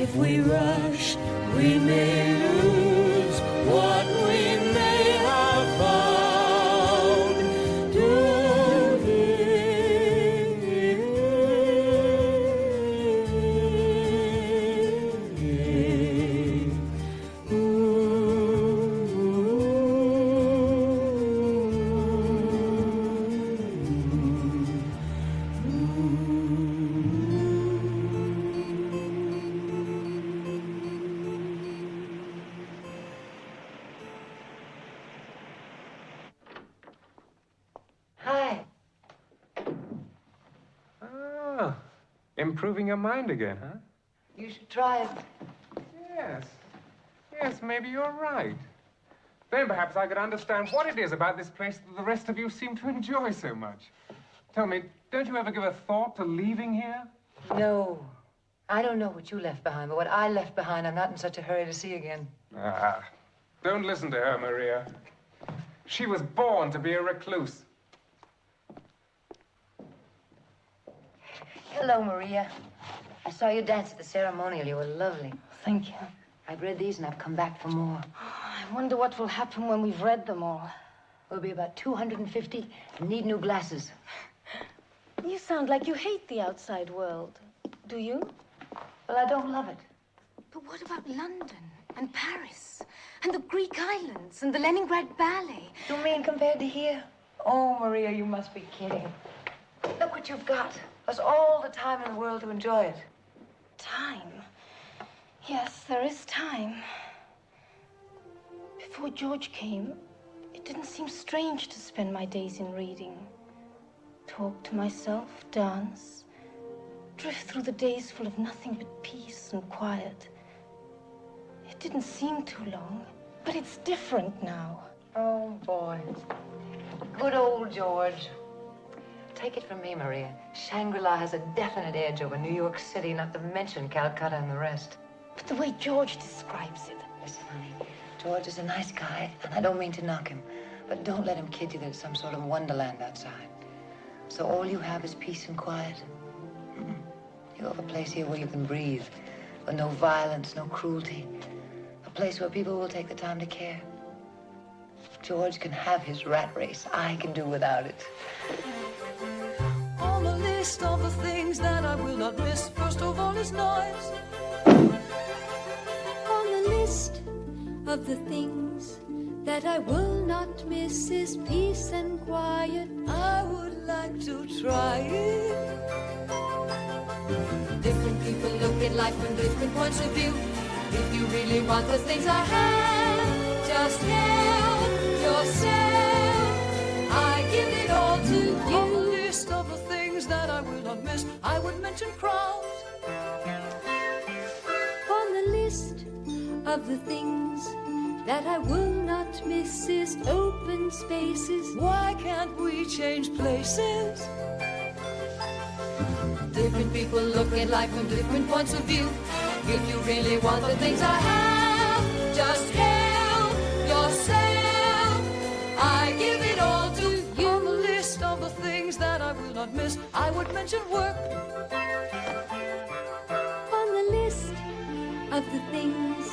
If we rush, we may lose what we may have found. Hi. Ah, improving your mind again, huh? You should try it. Yes. Yes, maybe you're right. Then perhaps I could understand what it is about this place that the rest of you seem to enjoy so much. Tell me, don't you ever give a thought to leaving here? No. I don't know what you left behind, but what I left behind, I'm not in such a hurry to see again. Ah, don't listen to her, Maria. She was born to be a recluse. Hello, Maria. I saw you dance at the ceremonial. You were lovely. Thank you. I've read these and I've come back for more. I wonder what will happen when we've read them all. We'll be about 250 and need new glasses. You sound like you hate the outside world. Do you? Well, I don't love it. But what about London and Paris and the Greek islands and the Leningrad Ballet? You mean compared to here? Oh, Maria, you must be kidding. Look what you've got. There's all the time in the world to enjoy it. Time? Yes, there is time. Before George came, it didn't seem strange to spend my days in reading. Talk to myself, dance, drift through the days full of nothing but peace and quiet. It didn't seem too long, but it's different now. Oh, boy. Good old George. Take it from me, Maria. Shangri-La has a definite edge over New York City, not to mention Calcutta and the rest. But the way George describes it. Listen, honey, George is a nice guy, and I don't mean to knock him, but don't let him kid you that it's some sort of wonderland outside. So all you have is peace and quiet. You have a place here where you can breathe, with no violence, no cruelty. A place where people will take the time to care. George can have his rat race. I can do without it. On the list of the things that I will not miss, first of all is noise. On the list of the things that I will not miss is peace and quiet. I would like to try it. Different people look at life from different points of view. If you really want the things I have, Just help yourself. I give it all to you. On the list of the things that I will not miss, I would mention crowds. On the list of the things that I will not miss is open spaces. Why can't we change places? Different people look at life from different points of view. If you really want the things I have, just help yourself. I give it all to you. On the list of the things that I will not miss, I would mention work. On the list of the things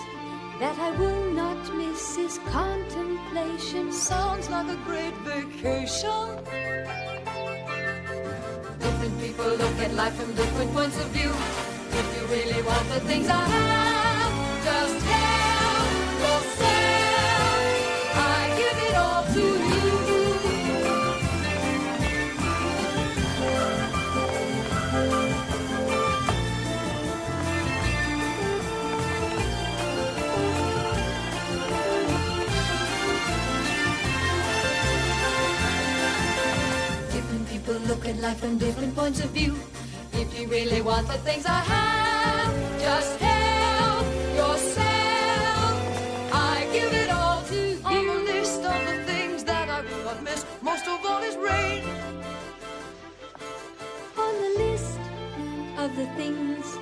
that I will not miss is contemplation. Sounds like a great vacation. Different people look at life from different points of view. If you really want the things I have, just help yourself. I give it all to you. Different people look at life from different points of view. If you really want the things I have, just help yourself. I give it all to you. On the list of the things that I will not miss, most of all is rain. On the list of the things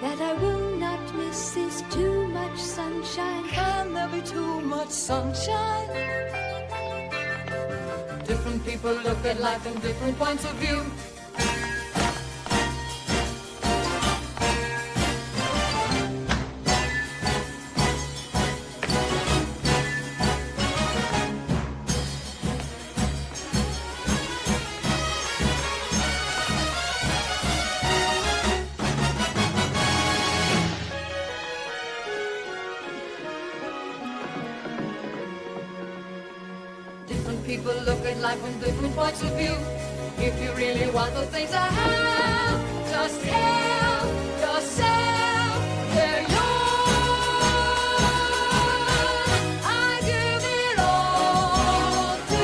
that I will not miss is too much sunshine. Can there be too much sunshine? Different people look at life from different points of view. People look at life from different points of view. If you really want the things I have, just help yourself. They're yours. I give it all to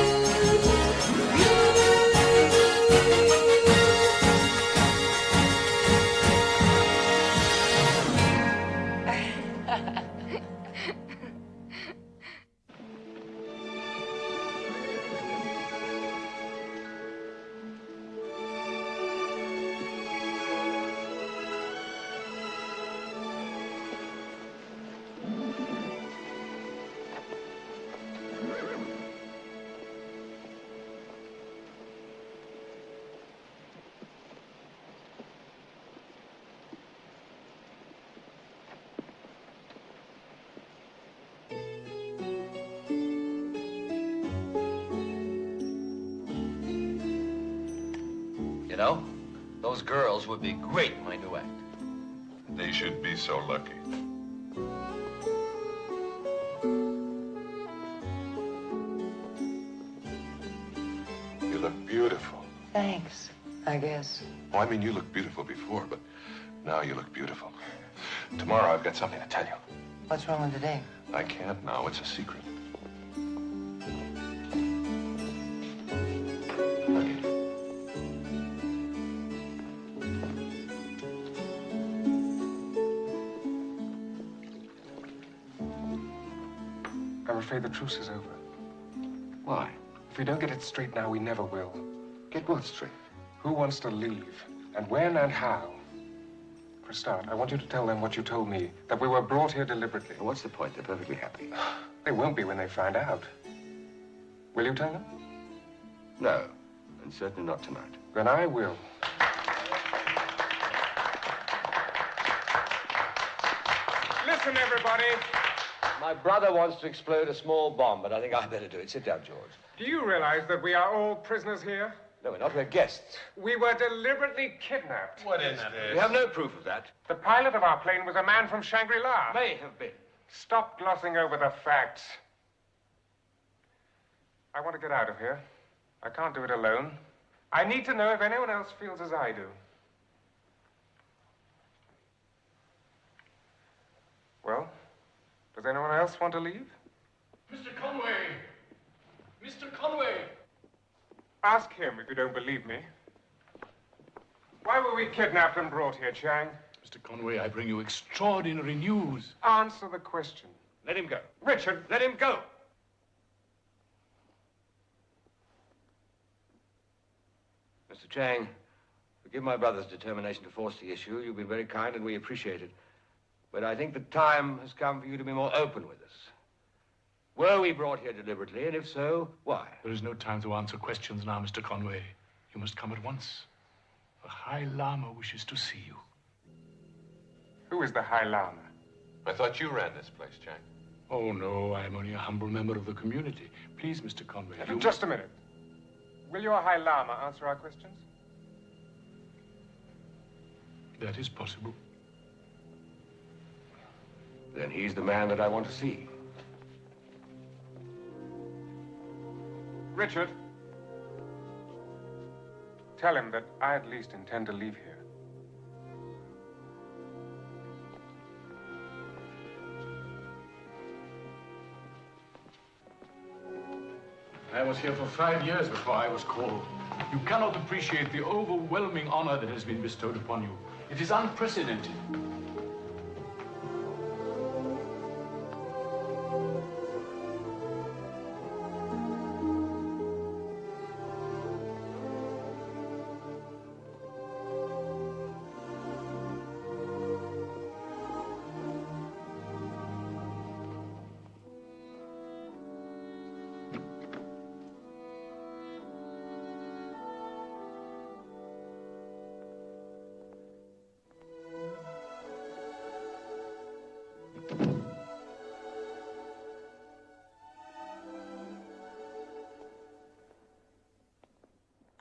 You know, those girls would be great in my new act. They should be so lucky. You look beautiful. Thanks, I guess. Oh, I mean, you looked beautiful before, but now you look beautiful. Tomorrow I've got something to tell you. What's wrong with today? I can't now. It's a secret. I'm afraid the truce is over. Why? If we don't get it straight now, we never will. Get what straight? Who wants to leave? And when and how? For a start, I want you to tell them what you told me, that we were brought here deliberately. Well, what's the point? They're perfectly happy. They won't be when they find out. Will you tell them? No, and certainly not tonight. Then I will. Listen, everybody. My brother wants to explode a small bomb, but I think I better do it. Sit down, George. Do you realize that we are all prisoners here? No, we're not. We're guests. We were deliberately kidnapped. What is this? We have no proof of that. The pilot of our plane was a man from Shangri-La. May have been. Stop glossing over the facts. I want to get out of here. I can't do it alone. I need to know if anyone else feels as I do. Well, does anyone else want to leave? Mr. Conway! Mr. Conway! Ask him if you don't believe me. Why were we kidnapped and brought here, Chang? Mr. Conway, I bring you extraordinary news. Answer the question. Let him go. Richard, let him go. Mr. Chang, forgive my brother's determination to force the issue. You've been very kind and we appreciate it. But I think the time has come for you to be more open with us. Were we brought here deliberately, and if so, why? There is no time to answer questions now, Mr. Conway. You must come at once. The High Lama wishes to see you. Who is the High Lama? I thought you ran this place, Chang. Oh, no, I am only a humble member of the community. Please, Mr. Conway. Just a minute. Will your High Lama answer our questions? That is possible. Then he's the man that I want to see. Richard, tell him that I at least intend to leave here. I was here for 5 years before I was called. You cannot appreciate the overwhelming honor that has been bestowed upon you. It is unprecedented.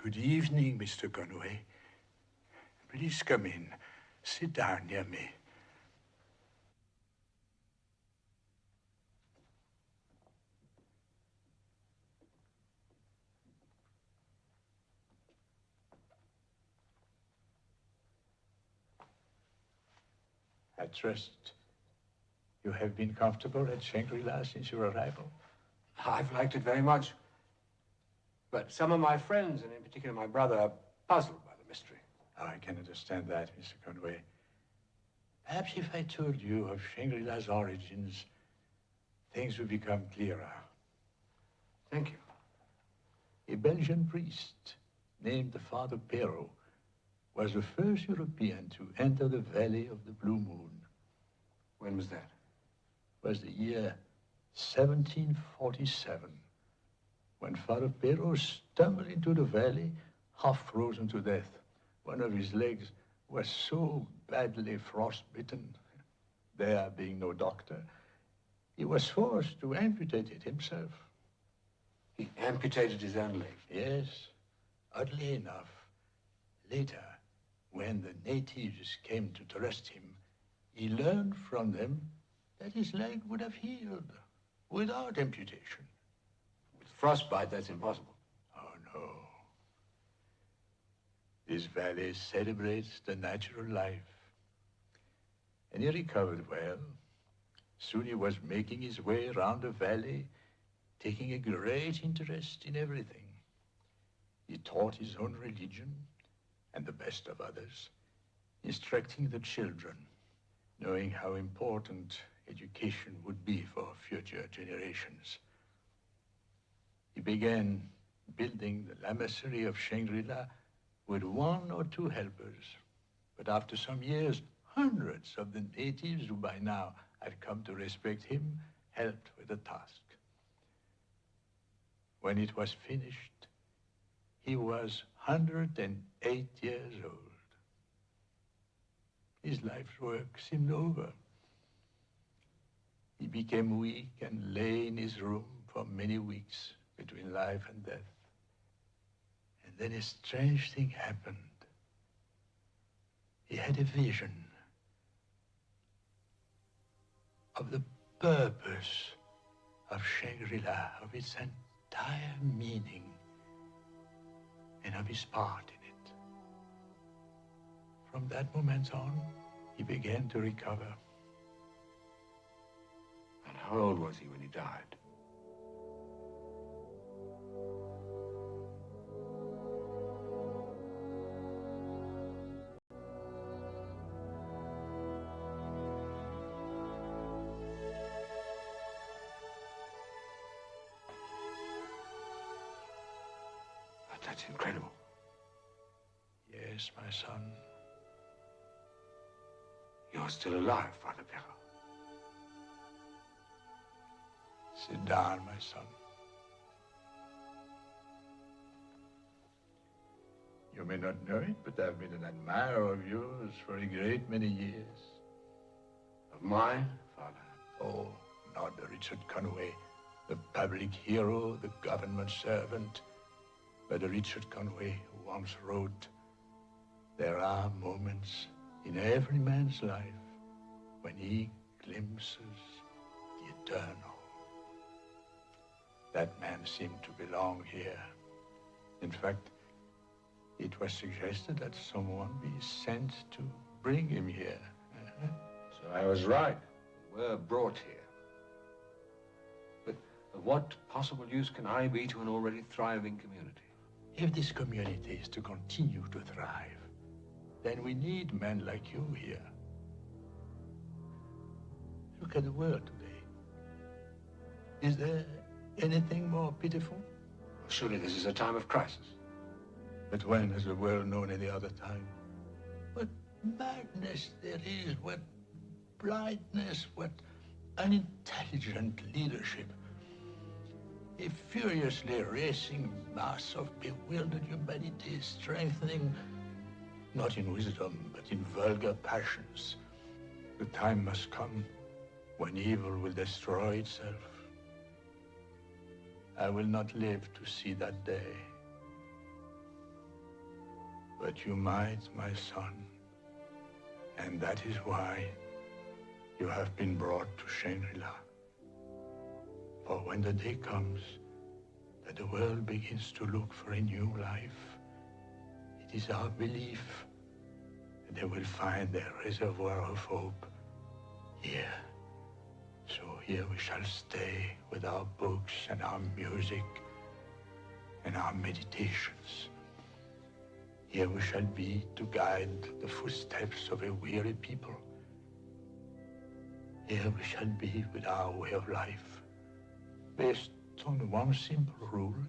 Good evening, Mr. Conway. Please come in. Sit down near me. I trust you have been comfortable at Shangri-La since your arrival. I've liked it very much. But some of my friends, and in particular my brother, are puzzled by the mystery. Oh, I can understand that, Mr. Conway. Perhaps if I told you of Shangri-La's origins, things would become clearer. Thank you. A Belgian priest named Father Perrault was the first European to enter the Valley of the Blue Moon. When was that? It was the year 1747. When Father Perrault stumbled into the valley, half frozen to death. One of his legs was so badly frostbitten, there being no doctor, he was forced to amputate it himself. He amputated his own leg? Yes. Oddly enough, later, when the natives came to trust him, he learned from them that his leg would have healed without amputation. Frostbite, that's impossible. Oh, no. This valley celebrates the natural life. And he recovered well. Soon he was making his way around the valley, taking a great interest in everything. He taught his own religion and the best of others, instructing the children, knowing how important education would be for future generations. He began building the lamasery of Shangri-La with 1 or 2 helpers. But after some years, hundreds of the natives who by now had come to respect him helped with the task. When it was finished, he was 108 years old. His life's work seemed over. He became weak and lay in his room for many weeks between life and death. And then a strange thing happened. He had a vision of the purpose of Shangri-La, of its entire meaning, and of his part in it. From that moment on, he began to recover. And how old was he when he died? That's incredible. Yes, my son. You're still alive, Father Perrault. Sit down, my son. You may not know it, but I've been an admirer of yours for a great many years. Of mine, Father? Oh, not the Richard Conway, the public hero, the government servant, but the Richard Conway who once wrote, "There are moments in every man's life when he glimpses the eternal." That man seemed to belong here. In fact, it was suggested that someone be sent to bring him here. So I was right. We're brought here. But of what possible use can I be to an already thriving community? If this community is to continue to thrive, then we need men like you here. Look at the world today. Is there anything more pitiful? Surely this is a time of crisis. But when has the world known any other time? What madness there is, what blindness, what unintelligent leadership. A furiously racing mass of bewildered humanity strengthening, not in wisdom, but in vulgar passions. The time must come when evil will destroy itself. I will not live to see that day. But you might, my son. And that is why you have been brought to Shangri-La. For when the day comes that the world begins to look for a new life, it is our belief that they will find their reservoir of hope here. So here we shall stay with our books and our music and our meditations. Here we shall be to guide the footsteps of a weary people. Here we shall be with our way of life, based on one simple rule: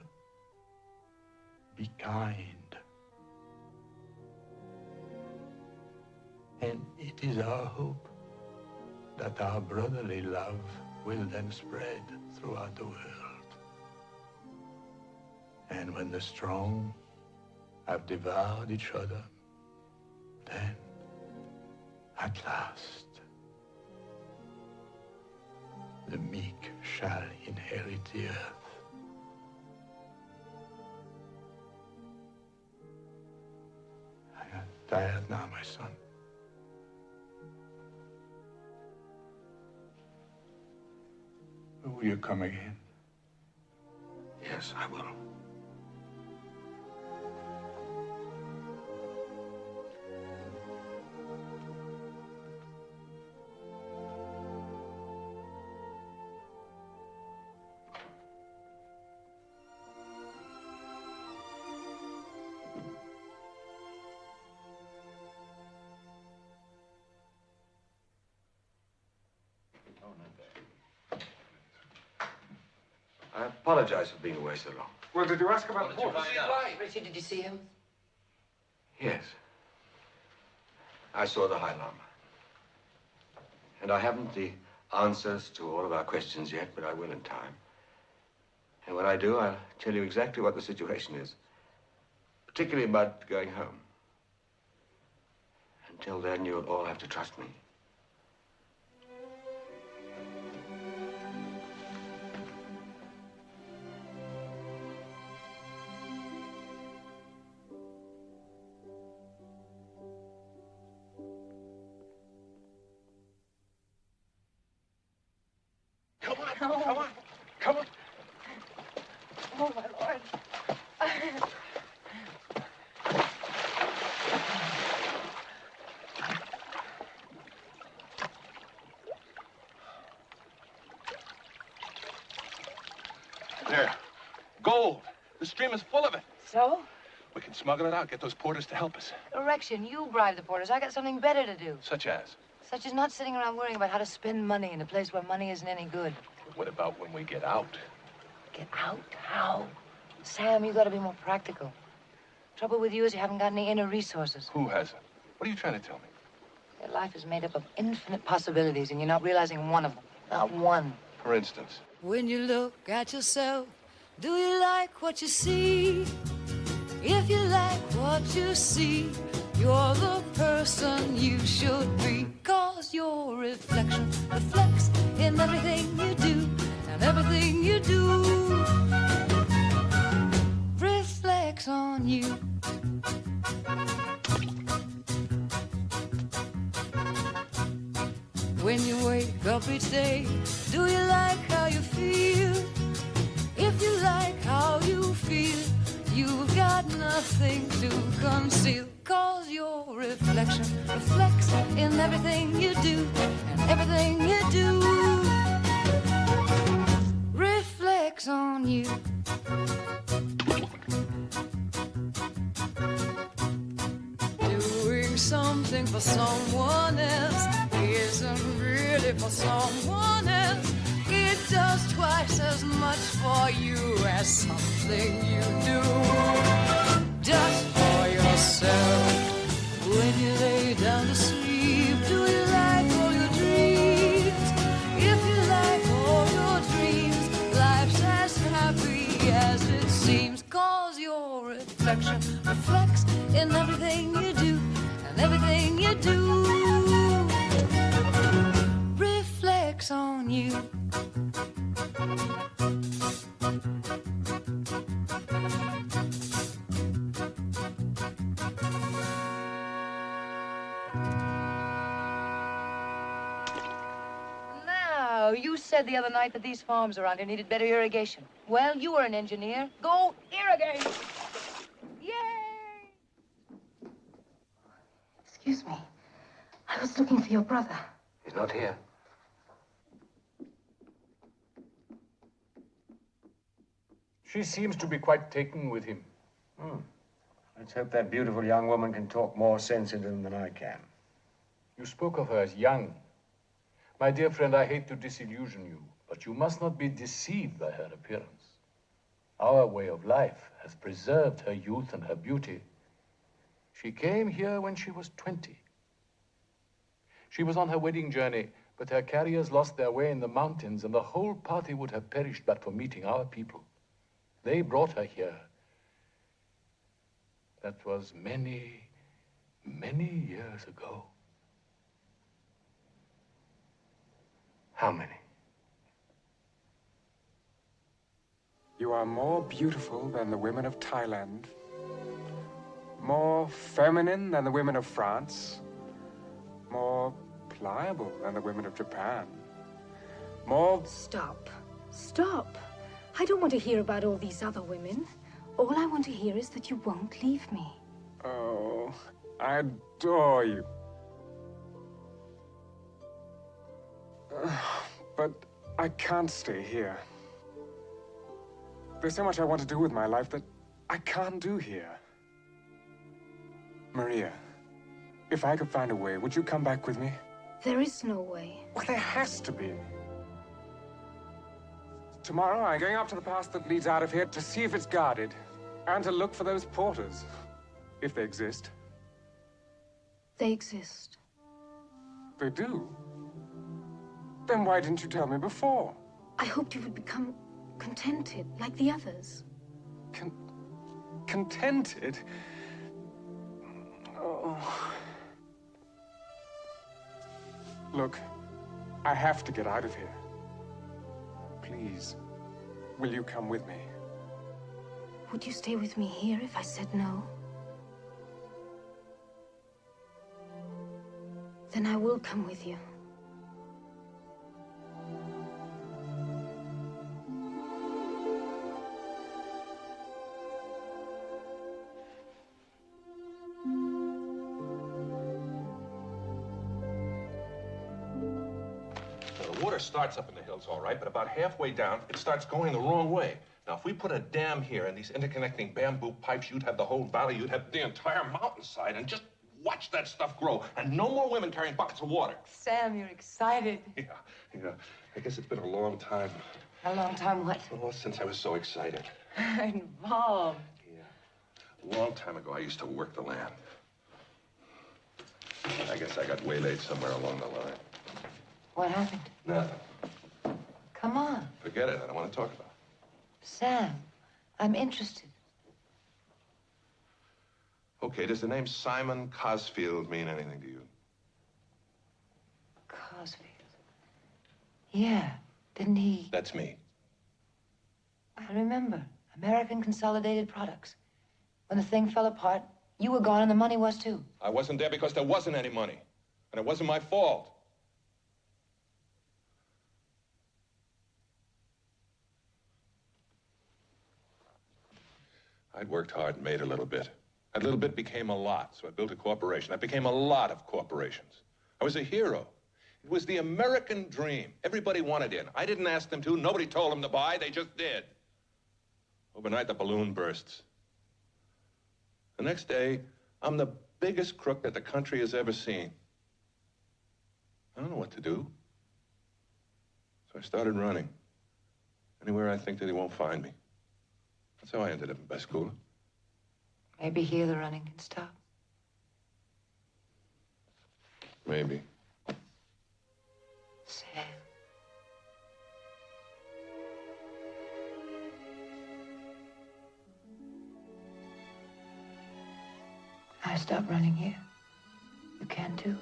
be kind. And it is our hope that our brotherly love will then spread throughout the world. And when the strong have devoured each other, then, at last, the meek shall inherit the earth. I am tired now, my son. Will you come again? Yes, I will. I apologize for being away so long. Well, did you ask about the porter? Richard, did you see him? Yes. I saw the High Lama. And I haven't the answers to all of our questions yet, but I will in time. And when I do, I'll tell you exactly what the situation is, particularly about going home. Until then, you'll all have to trust me. Come on. Oh, my Lord. There. Gold. The stream is full of it. So? We can smuggle it out, get those porters to help us. Erection, you bribe the porters. I got something better to do. Such as? Such as not sitting around worrying about how to spend money in a place where money isn't any good. What about when we get out? Get out? How? Sam, you gotta be more practical. Trouble with you is you haven't got any inner resources. Who hasn't? What are you trying to tell me? Your life is made up of infinite possibilities, and you're not realizing one of them. Not one. For instance? When you look at yourself, do you like what you see? If you like what you see, you're the person you should be. 'Cause your reflection reflects in everything you do, and everything you do reflects on you. When you wake up each day, do you like how you feel? If you like how you feel, you've got nothing to conceal. 'Cause your reflection reflects in everything you do, and everything you do reflects on you. Doing something for someone else isn't really for someone else. It does twice as much for you as something you do just for yourself. When you lay down to sleep, do you like all your dreams? If you like all your dreams, life's as happy as it seems. 'Cause your reflection reflects in everything you do, and everything you do reflects on you. Now, you said the other night that these farms around here needed better irrigation. Well, you were an engineer. Go irrigate. Yay! Excuse me. I was looking for your brother. He's not here. She seems to be quite taken with him. Let's hope that beautiful young woman can talk more sense into him than I can. You spoke of her as young. My dear friend, I hate to disillusion you, but you must not be deceived by her appearance. Our way of life has preserved her youth and her beauty. She came here when she was 20. She was on her wedding journey, but her carriers lost their way in the mountains, and the whole party would have perished but for meeting our people. They brought her here. That was many, many years ago. How many? You are more beautiful than the women of Thailand, more feminine than the women of France, more pliable than the women of Japan, more... Stop. Stop. I don't want to hear about all these other women. All I want to hear is that you won't leave me. Oh, I adore you. But I can't stay here. There's so much I want to do with my life that I can't do here. Maria, if I could find a way, would you come back with me? There is no way. Well, there has to be. Tomorrow, I'm going up to the pass that leads out of here to see if it's guarded, and to look for those porters, if they exist. They exist. They do? Then why didn't you tell me before? I hoped you would become contented, like the others. Contented? Oh. Look, I have to get out of here. Please, will you come with me? Would you stay with me here if I said no? Then I will come with you. The water starts up in the hills, all right, but about halfway down, it starts going the wrong way. Now, if we put a dam here and these interconnecting bamboo pipes, you'd have the whole valley, you'd have the entire mountainside, and just watch that stuff grow. And no more women carrying buckets of water. Sam, you're excited. Yeah. I guess it's been a long time. A long time what? Oh, since I was so excited. Involved. A long time ago, I used to work the land. I guess I got waylaid somewhere along the line. What happened? Nothing. Come on. Forget it. I don't want to talk about it. Sam, I'm interested. Okay, does the name Simon Cosfield mean anything to you? Cosfield. Yeah, didn't he? That's me. I remember. American Consolidated Products. When the thing fell apart, you were gone and the money was too. I wasn't there because there wasn't any money. And it wasn't my fault. I'd worked hard and made a little bit. That little bit became a lot, so I built a corporation. That became a lot of corporations. I was a hero. It was the American dream. Everybody wanted in. I didn't ask them to. Nobody told them to buy. They just did. Overnight, the balloon bursts. The next day, I'm the biggest crook that the country has ever seen. I don't know what to do. So I started running. Anywhere I think that he won't find me. That's how I ended up in Pascagoula. Maybe here the running can stop. Maybe. Sam. I stopped running here. You can too.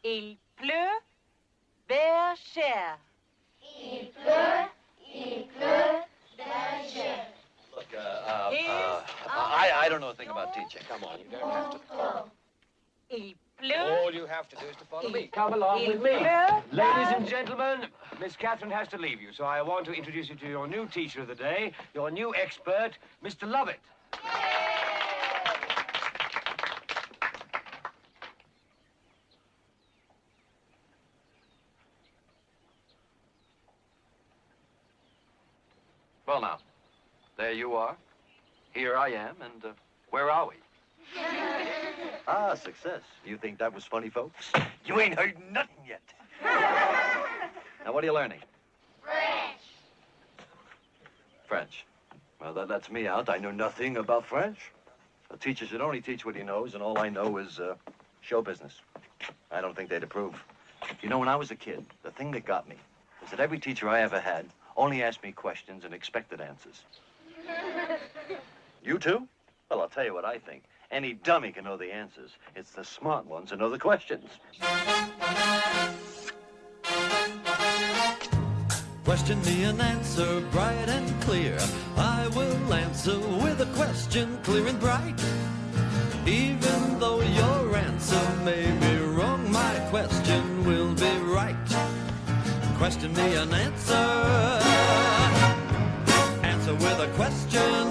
Il pleut, bergère. Il pleut, bergère. Look, I don't know a thing about teaching. Come on, you don't have to. Il pleut. All you have to do is to follow me. Come along with me. Ladies and gentlemen, Miss Catherine has to leave you, so I want to introduce you to your new teacher of the day, your new expert, Mr. Lovett. Well, now, there you are. Here I am, and where are we? Ah, success. You think that was funny, folks? You ain't heard nothing yet. Now, what are you learning? French. French. Well, that lets me out. I know nothing about French. A teacher should only teach what he knows, and all I know is show business. I don't think they'd approve. You know, when I was a kid, the thing that got me was that every teacher I ever had only asked me questions and expected answers. You too? Well, I'll tell you what I think. Any dummy can know the answers. It's the smart ones who know the questions. Question me and answer bright and clear. I will answer with a question clear and bright. Even though your answer may be wrong, my question will be right. Question me and answer. Answer with a question.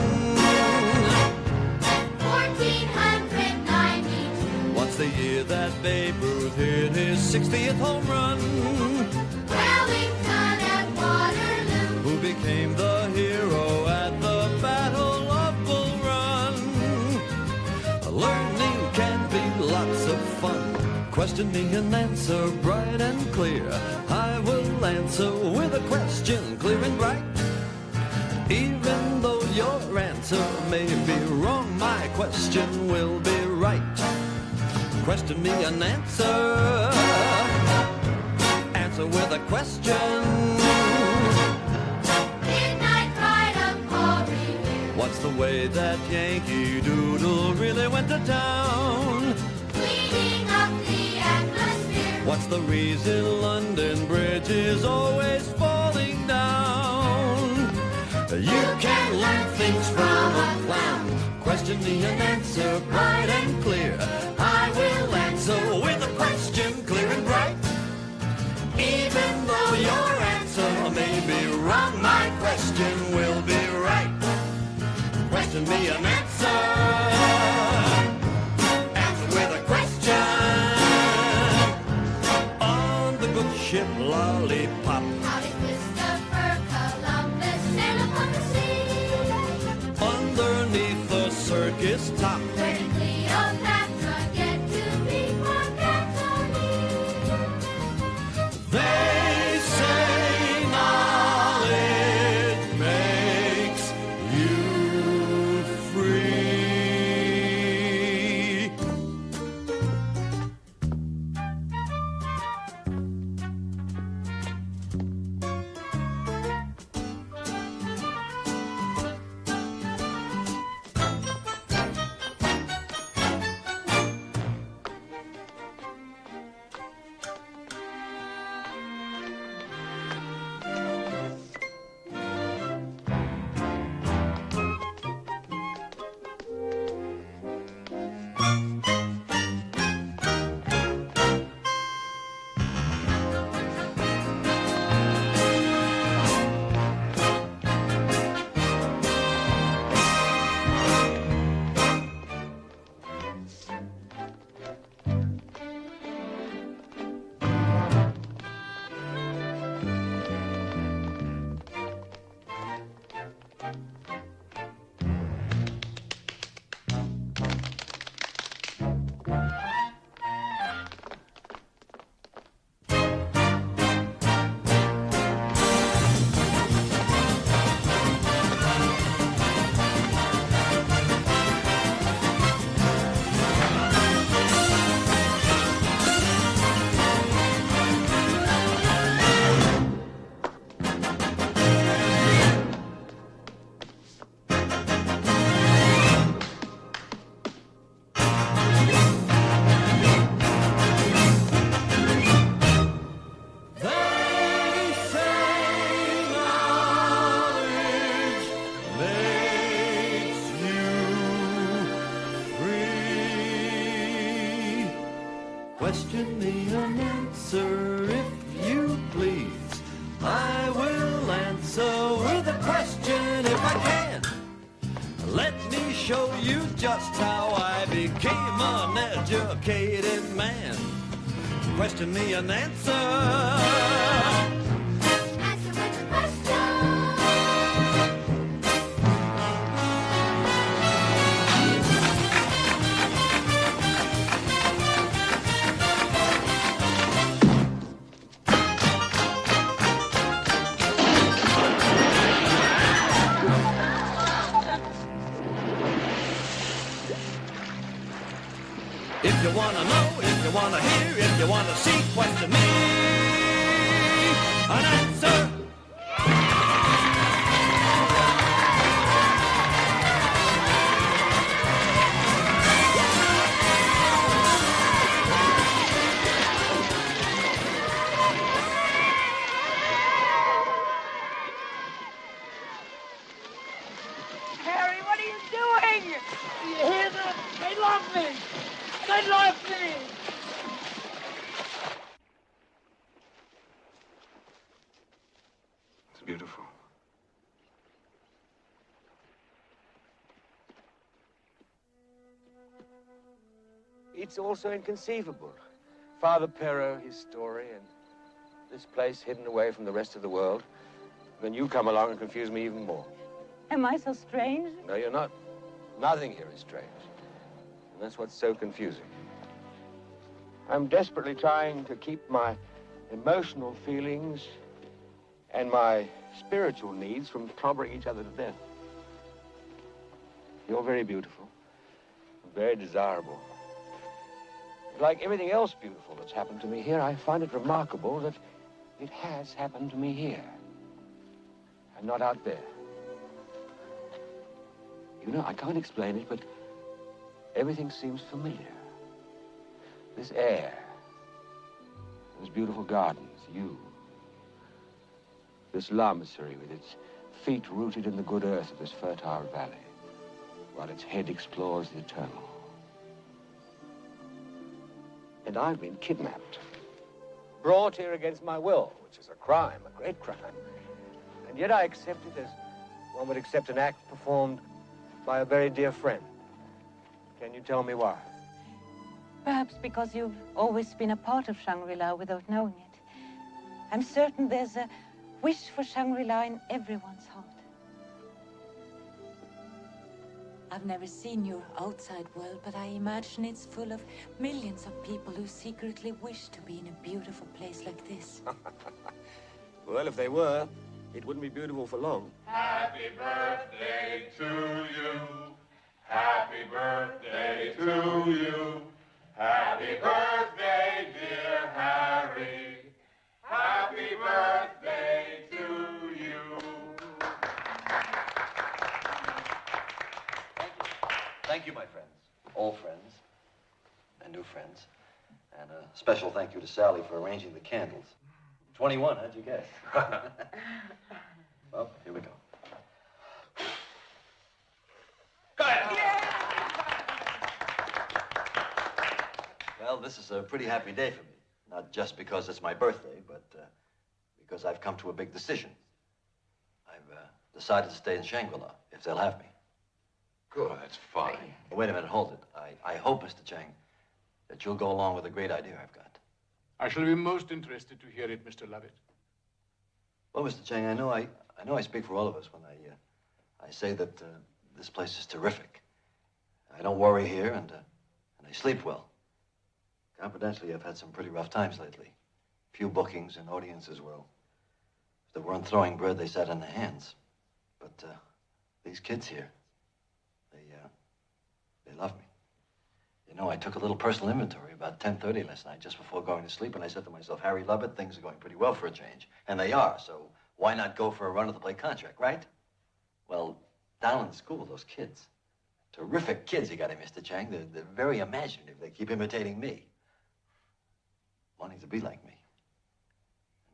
1492. What's the year that Babe Ruth hit his 60th home run? Wellington at Waterloo. Who became the hero at the Battle of Bull Run? Learning can be lots of fun. Question me and answer bright and clear. I will answer with a question clear and bright. Even though your answer may be wrong, my question will be right. Question me and answer. Answer with a question. Midnight ride of Paul Revere. What's the way that Yankee Doodle really went to town? Cleaning up the atmosphere. What's the reason London Bridge is always falling down? You can learn things from a clown. Question me and answer bright and clear. I will answer with a question clear and bright. Even though your answer may be wrong, my question will be right. Question me and answer. Answer with a question. On the good ship Lollipop. How did Christopher Columbus sail upon the sea? Underneath the circus top. Where did Cleopatra get to meet Mark Antony? They say knowledge makes you free. Question me and answer if you please. I will answer with a question if I can. Let me show you just how I became an educated man. Question me and answer. If you want to know, if you want to hear, if you want to see, question me an answer. Harry, what are you doing? You hear them? They love me. They love me. It's beautiful. It's also inconceivable. Father Perrault, his story, and this place hidden away from the rest of the world. Then you come along and confuse me even more. Am I so strange? No, you're not. Nothing here is strange. And that's what's so confusing. I'm desperately trying to keep my emotional feelings and my spiritual needs from clobbering each other to death. You're very beautiful, very desirable. Like everything else beautiful that's happened to me here, I find it remarkable that it has happened to me here and not out there. You know, I can't explain it, but everything seems familiar. This air, those beautiful gardens, you, this lamasery with its feet rooted in the good earth of this fertile valley. while its head explores the eternal. And I've been kidnapped. Brought here against my will, which is a crime, a great crime. And yet I accept it as one would accept an act performed by a very dear friend. Can you tell me why? Perhaps because you've always been a part of Shangri-La without knowing it. I'm certain there's a wish for Shangri-La in everyone's heart. I've never seen your outside world, but I imagine it's full of millions of people who secretly wish to be in a beautiful place like this. Well, if they were, it wouldn't be beautiful for long. Happy birthday to you. Happy birthday to you. Happy birthday, dear Harry. Happy birthday to you. Thank you, my friends. Old friends and new friends. And a special thank you to Sally for arranging the candles. 21, how'd you guess? Well, here we go. Well, this is a pretty happy day for me. Not just because it's my birthday, but because I've come to a big decision. I've decided to stay in Shangri-La, if they'll have me. Good, that's fine. Wait a minute, hold it. I hope, Mr. Chang, that you'll go along with a great idea I've got. I shall be most interested to hear it, Mr. Lovett. Well, Mr. Chang, I know I speak for all of us when I say that this place is terrific. I don't worry here, and I sleep well. Confidentially, I've had some pretty rough times lately. Few bookings and audiences, well, if they weren't throwing bread, they sat on their hands. But these kids here, they love me. You know, I took a little personal inventory about 10:30 last night, just before going to sleep, and I said to myself, Harry Lovett, things are going pretty well for a change. And they are, so why not go for a run-of-the-play contract, right? Well, down in the school, those kids, terrific kids you got here, Mr. Chang. They're very imaginative. They keep imitating me, wanting to be like me.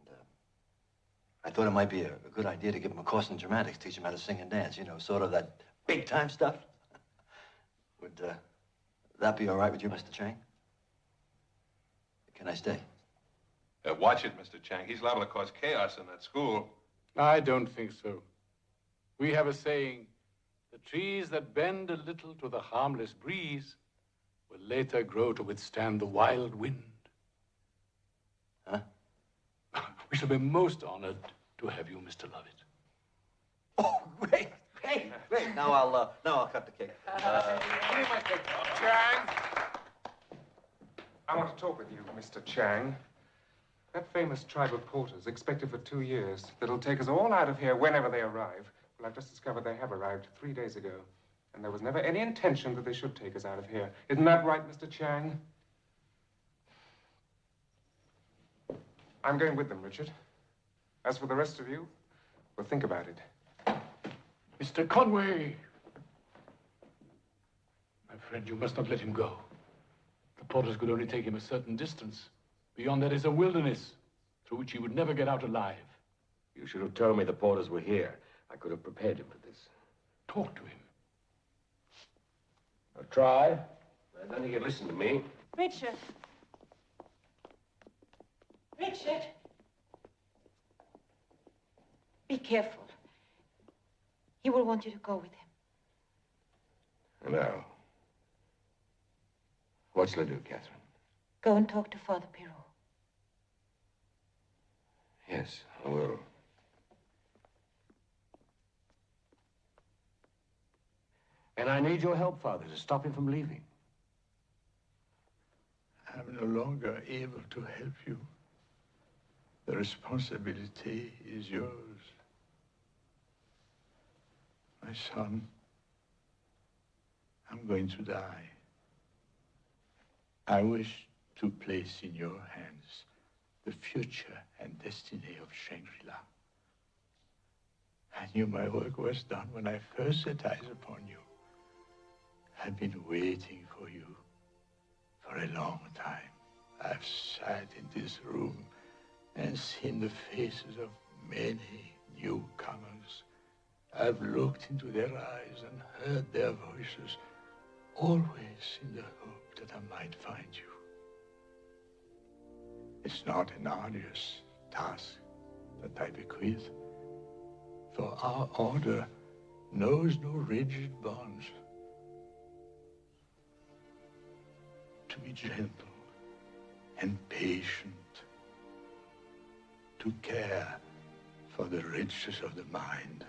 And I thought it might be a good idea to give them a course in dramatics, teach them how to sing and dance, you know, sort of that big-time stuff. Would that be all right with you, Mr. Chang? Can I stay? Watch it, Mr. Chang. He's liable to cause chaos in that school. I don't think so. We have a saying, the trees that bend a little to the harmless breeze will later grow to withstand the wild wind. Huh? We shall be most honored to have you, Mr. Lovett. Oh, great. Great. Now I'll cut the cake. Chang! I want to talk with you, Mr. Chang. That famous tribe of porters, expected for 2 years, that'll take us all out of here whenever they arrive. Well, I've just discovered they have arrived 3 days ago. And there was never any intention that they should take us out of here. Isn't that right, Mr. Chang? I'm going with them, Richard. As for the rest of you, well, think about it. Mr. Conway! My friend, you must not let him go. The porters could only take him a certain distance. Beyond that is a wilderness through which he would never get out alive. You should have told me the porters were here. I could have prepared him for this. Talk to him. I'll try. I don't think he'd listen to me. Richard. Richard. Be careful. He will want you to go with him. No. What shall I do, Catherine? Go and talk to Father Perrault. Yes, I will. And I need your help, Father, to stop him from leaving. I'm no longer able to help you. The responsibility is yours. My son, I'm going to die. I wish to place in your hands the future and destiny of Shangri-La. I knew my work was done when I first set eyes upon you. I've been waiting for you for a long time. I've sat in this room and seen the faces of many newcomers I've looked into their eyes and heard their voices, always in the hope that I might find you. It's not an arduous task that I bequeath, for our order knows no rigid bonds. To be gentle and patient, to care for the riches of the mind,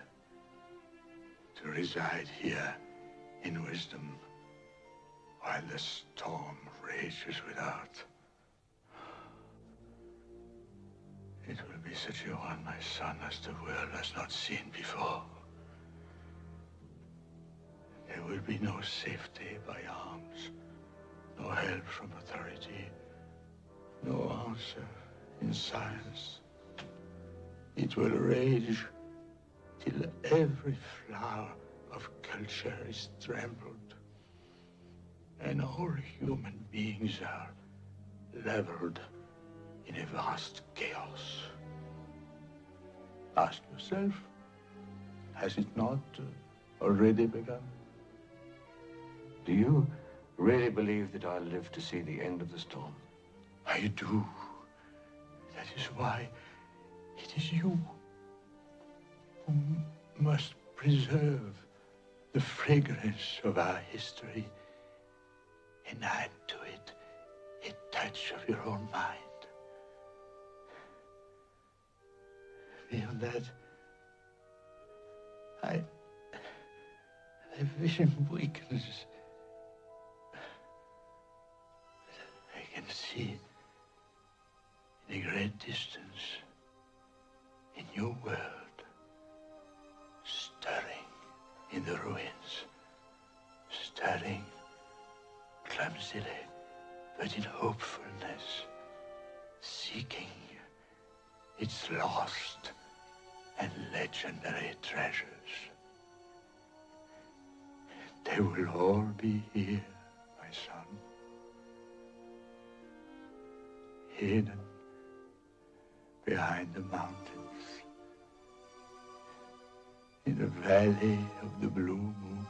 to reside here in wisdom while the storm rages without. It will be such a one, my son, as the world has not seen before. There will be no safety by arms, no help from authority, no answer in silence. It will rage till every flower of culture is trampled, and all human beings are leveled in a vast chaos. Ask yourself, has it not already begun? Do you really believe that I'll live to see the end of the storm? I do. That is why it is you who must preserve the fragrance of our history and add to it a touch of your own mind. Beyond that, my vision weakens. I can see in a great distance a new world stirring in the ruins, stirring clumsily, but in hopefulness, seeking its lost and legendary treasures. They will all be here, my son, hidden behind the mountains, in the valley of the blue moon,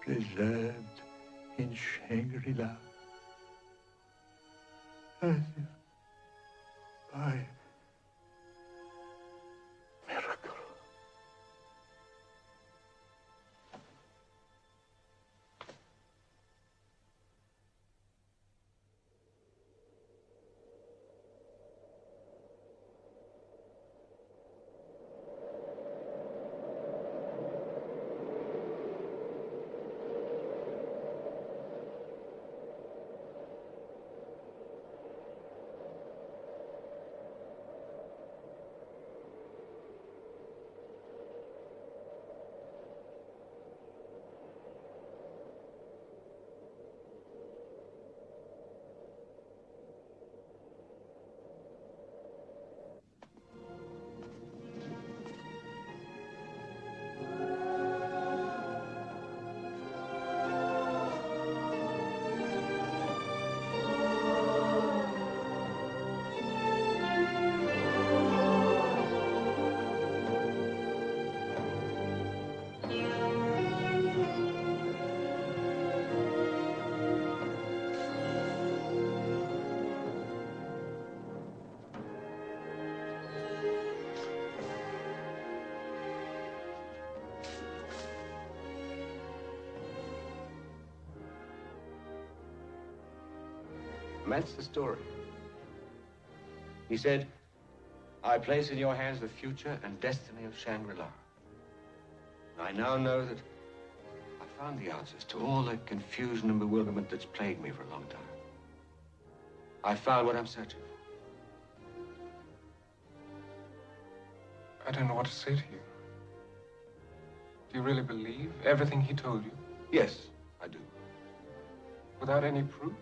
preserved in Shangri-La, as if by miracle. That's the story. He said, I place in your hands the future and destiny of Shangri-La. I now know that I found the answers to all the confusion and bewilderment that's plagued me for a long time. I found what I'm searching for. I don't know what to say to you. Do you really believe everything he told you? Yes, I do. Without any proof?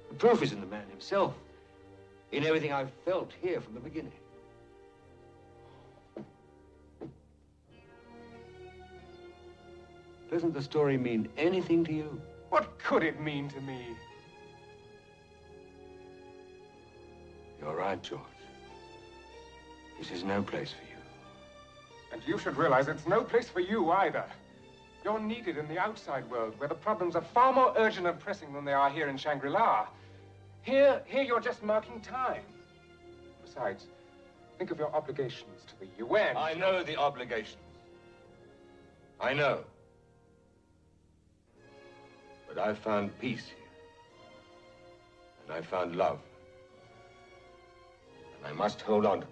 The proof is in the man himself, in everything I've felt here from the beginning. Doesn't the story mean anything to you? What could it mean to me? You're right, George. This is no place for you. And you should realize it's no place for you either. You're needed in the outside world, where the problems are far more urgent and pressing than they are here in Shangri-La. Here you're just marking time. Besides, think of your obligations to the UN. I know the obligations. I know. But I found peace here. And I found love. And I must hold on to it.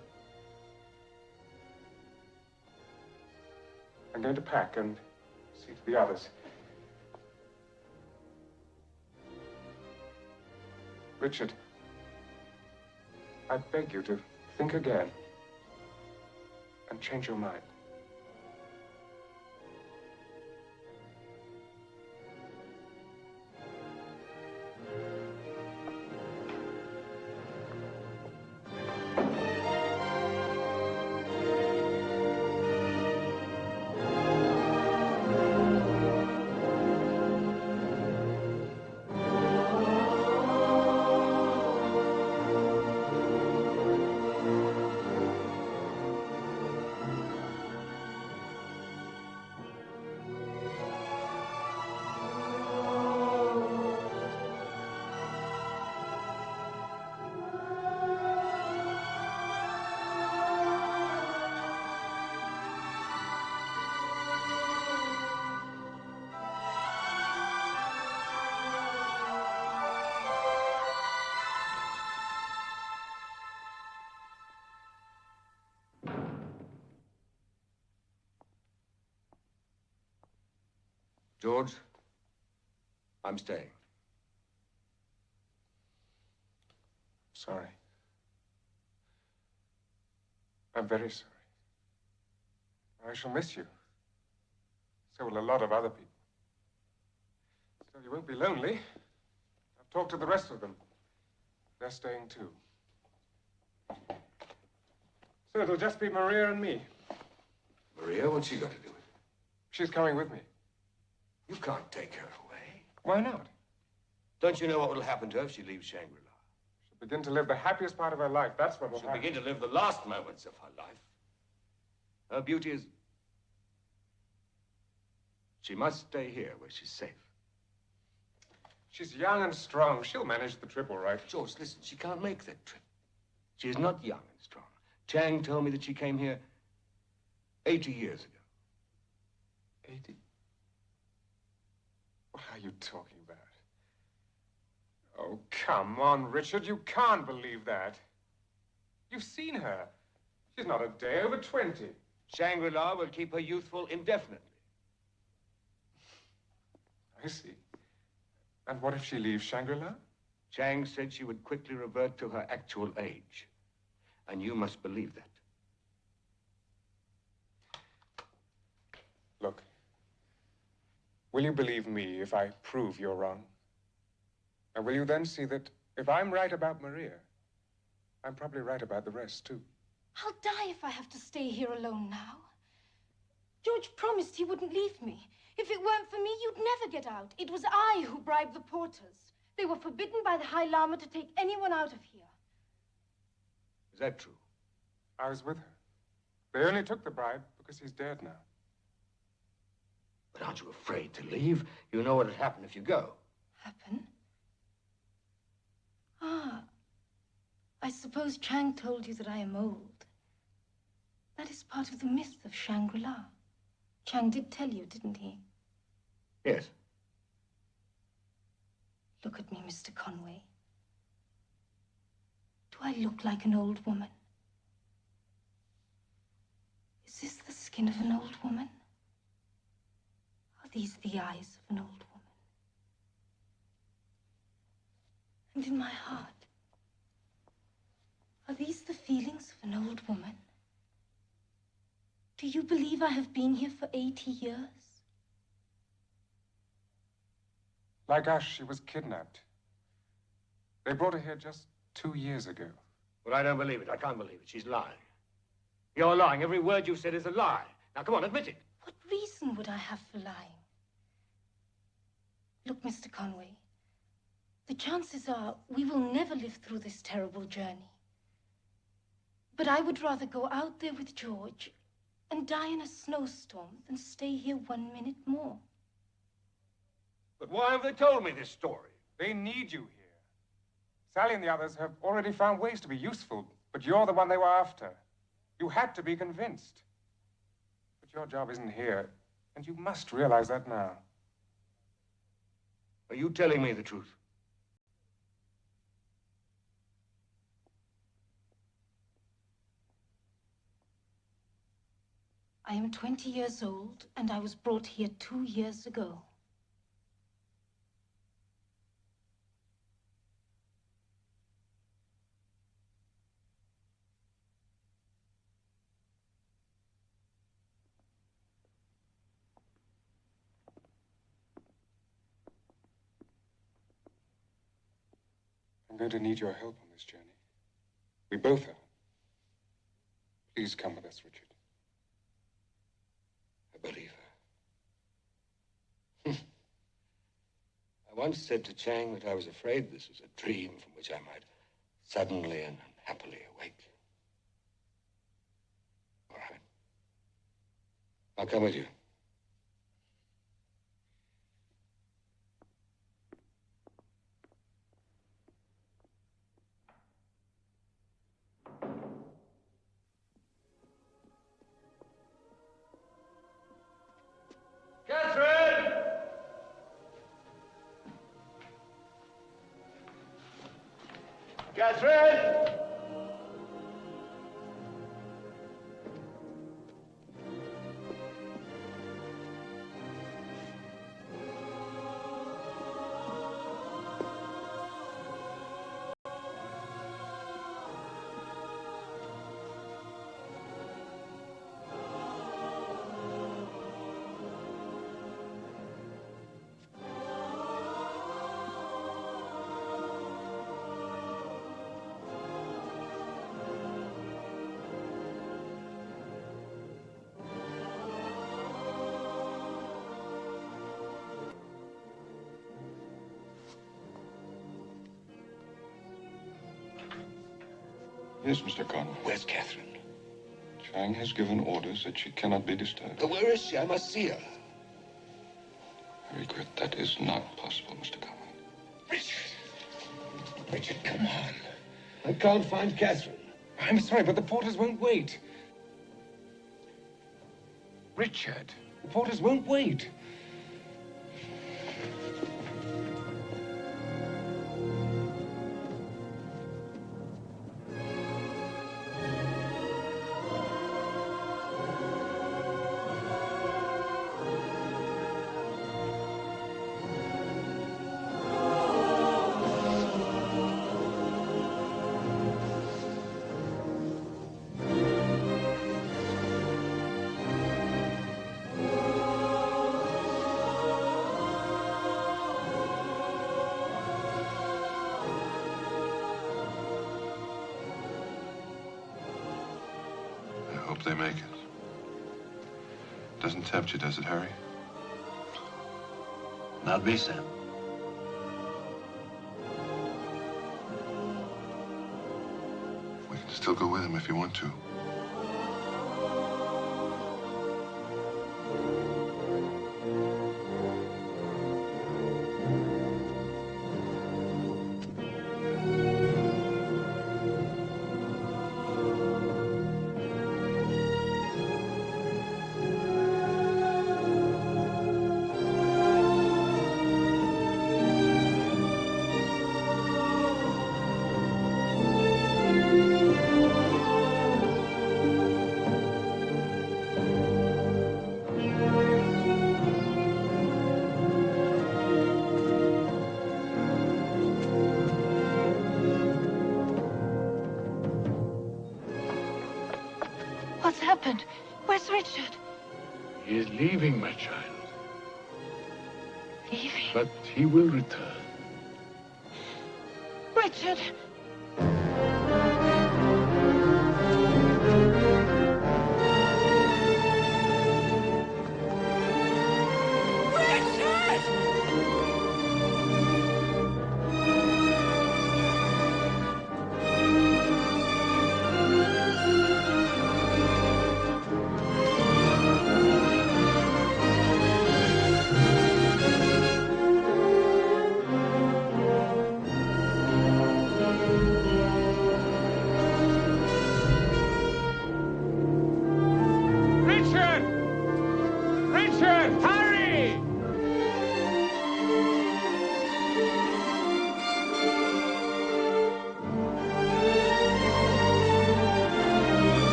I'm going to pack and see to the others. Richard, I beg you to think again and change your mind. George, I'm staying. Sorry. I'm very sorry. I shall miss you. So will a lot of other people. So you won't be lonely. I've talked to the rest of them. They're staying too. So it'll just be Maria and me. Maria, what's she got to do with it? She's coming with me. You can't take her away. Why not? Don't you know what will happen to her if she leaves Shangri-La? She'll begin to live the happiest part of her life. That's what will She'll happen. begin to live the last moments of her life. Her beauty is... She must stay here where she's safe. She's young and strong. She'll manage the trip all right. George, listen, she can't make that trip. She is not young and strong. Chang told me that she came here 80 years ago. 80? What are you talking about? Oh, come on, Richard. You can't believe that. You've seen her. She's not a day over 20. Shangri-La will keep her youthful indefinitely. I see. And what if she leaves Shangri-La? Chang said she would quickly revert to her actual age. And you must believe that. Look, will you believe me if I prove you're wrong? And will you then see that if I'm right about Maria, I'm probably right about the rest, too? I'll die if I have to stay here alone now. George promised he wouldn't leave me. If it weren't for me, you'd never get out. It was I who bribed the porters. They were forbidden by the High Lama to take anyone out of here. Is that true? I was with her. They only took the bribe because he's dead now. But aren't you afraid to leave? You know what'll happen if you go. Happen? Ah, I suppose Chang told you that I am old. That is part of the myth of Shangri-La. Chang did tell you, didn't he? Yes. Look at me, Mr. Conway. Do I look like an old woman? Is this the skin of an old woman? Are these the eyes of an old woman? And in my heart, are these the feelings of an old woman? Do you believe I have been here for 80 years? Like us, she was kidnapped. They brought her here just 2 years ago. Well, I don't believe it. I can't believe it. She's lying. You're lying. Every word you've said is a lie. Now, come on, admit it. What reason would I have for lying? Look, Mr. Conway, the chances are we will never live through this terrible journey. But I would rather go out there with George and die in a snowstorm than stay here 1 minute more. But why have they told me this story? They need you here. Sally and the others have already found ways to be useful, but you're the one they were after. You had to be convinced. But your job isn't here, and you must realize that now. Are you telling me the truth? I am 20 years old, and I was brought here 2 years ago. I'm going to need your help on this journey. We both are. Please come with us, Richard. I believe her. I once said to Chang that I was afraid this was a dream from which I might suddenly and unhappily awake. All right. I'll come with you. Catherine! Catherine! Yes, Mr. Conway. Where's Catherine? Chang has given orders that she cannot be disturbed. But where is she? I must see her. I regret that is not possible, Mr. Conway. Richard, come on. I can't find Catherine. I'm sorry, but the porters won't wait. Richard, the porters won't wait. I hope they make it. Doesn't tempt you, does it, Harry? Not me, Sam. We can still go with him if you want to. What's happened? Where's Richard? He is leaving, my child. Leaving? But he will return. Richard!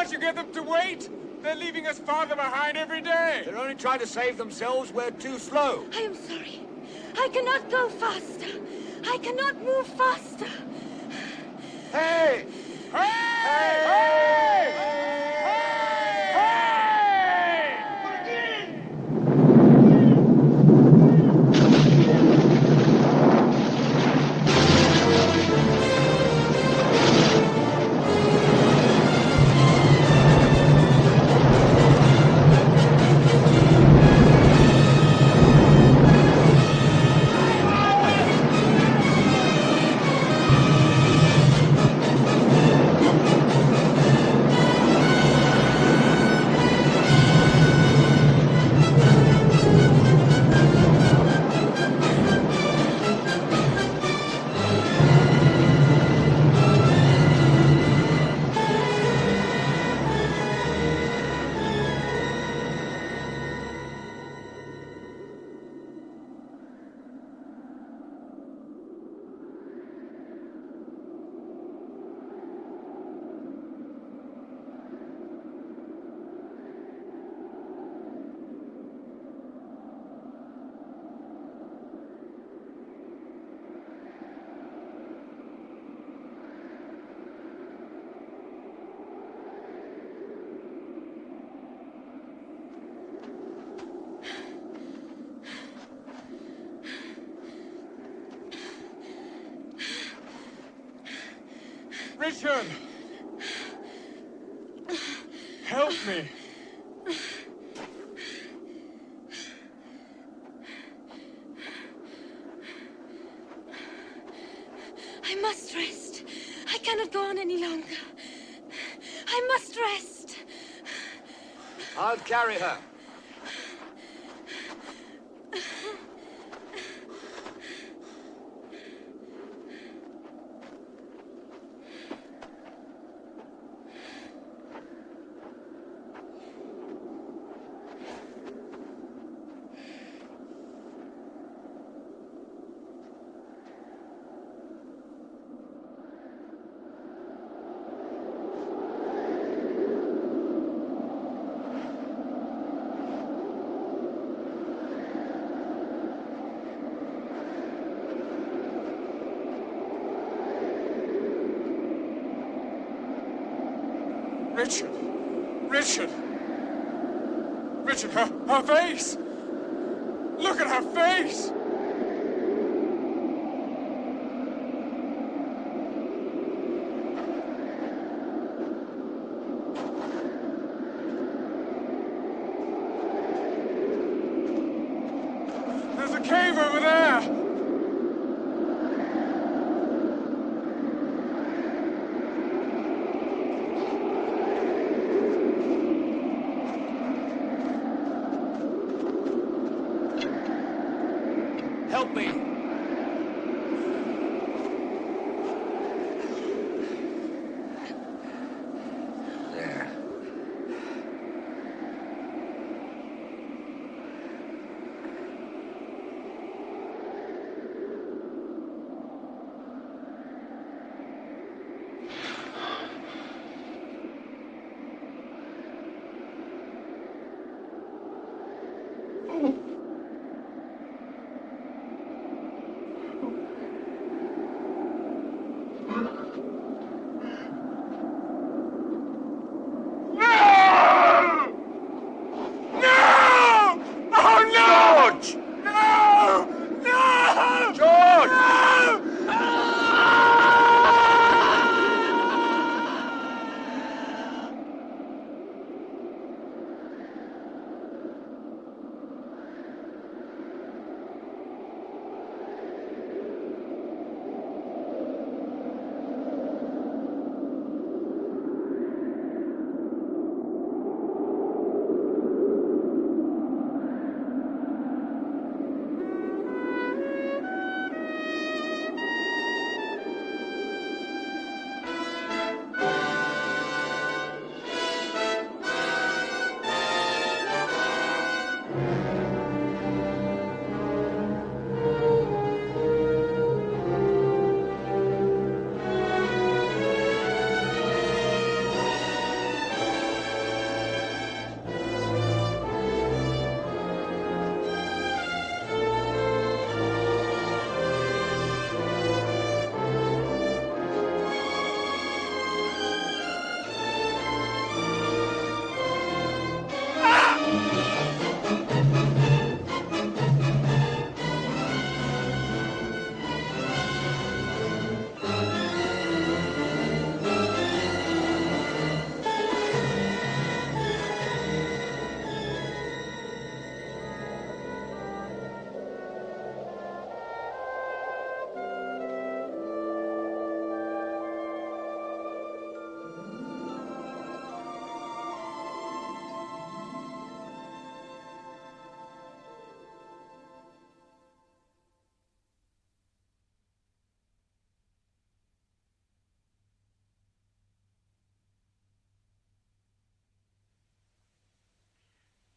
Can't you get them to wait? They're leaving us farther behind every day. They're only trying to save themselves. We're too slow. I am sorry. I cannot go faster. I cannot move faster. Hey! Richard! Help me! I must rest. I cannot go on any longer. I must rest. I'll carry her. Richard! Richard! Richard, her face! Look at her face! There's a cave over there!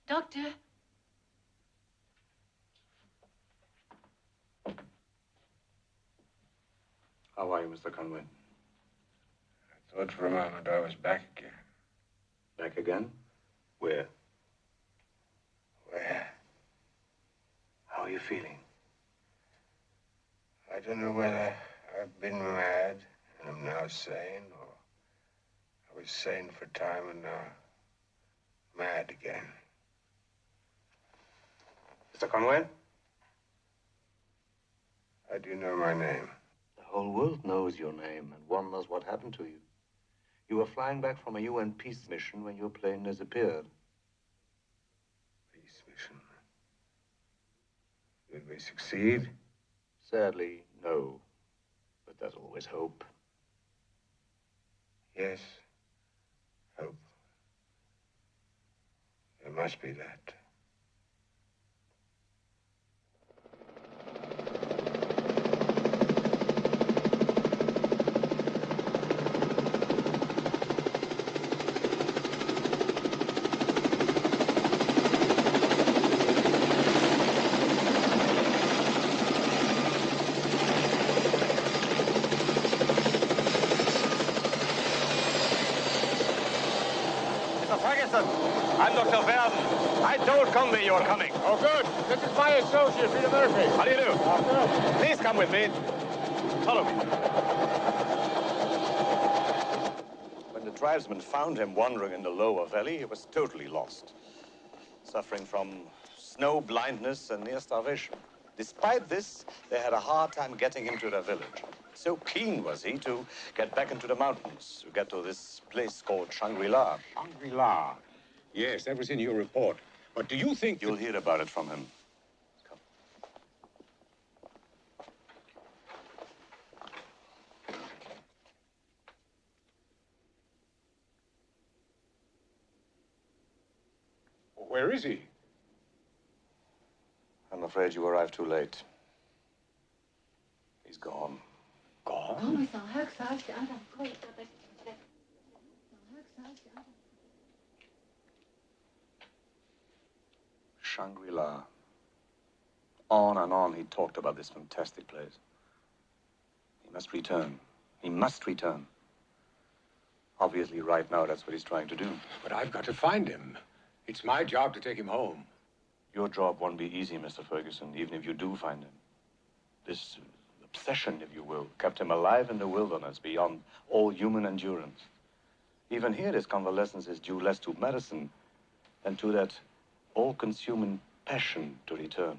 Doctor? How are you, Mr. Conway? I thought for a moment I was back again. Back again? Where? Where? How are you feeling? I don't know whether I've been mad and am now sane, or I was sane for a time and now mad again. Mr. Conway? How do you know my name? The whole world knows your name and wonders what happened to you. You were flying back from a UN peace mission when your plane disappeared. Peace mission. Did we succeed? Sadly, no. But there's always hope. Yes. Hope. There must be that. Mr. Ferguson, I'm Dr. Verden. I told Conway you were coming. Oh, good. This is my associate, Peter Murphy. How do you do? Please come with me. Follow me. When the tribesmen found him wandering in the lower valley, he was totally lost, suffering from snow blindness and near starvation. Despite this, they had a hard time getting him to their village. So keen was he to get back into the mountains, to get to this place called Shangri-La. Shangri-La. Yes, that was in your report. But do you think... You'll hear about it from him. Come. Where is he? I'm afraid you arrived too late. He's gone. Gone? Kom eens dan, högst, högst, Adam. Kom, högst, högst, Adam. Shangri-La. On and on he talked about this fantastic place. He must return. He must return. Obviously, right now, that's what he's trying to do. But I've got to find him. It's my job to take him home. Your job won't be easy, Mr. Ferguson, even if you do find him. This obsession, if you will, kept him alive in the wilderness beyond all human endurance. Even here, his convalescence is due less to medicine than to that all-consuming passion to return.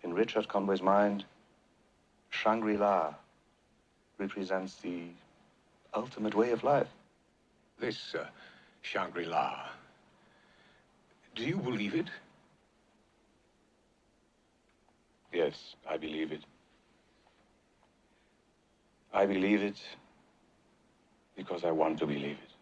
In Richard Conway's mind, Shangri-La represents the ultimate way of life. This Shangri-La. Do you believe it? Yes, I believe it. I believe it because I want to believe it.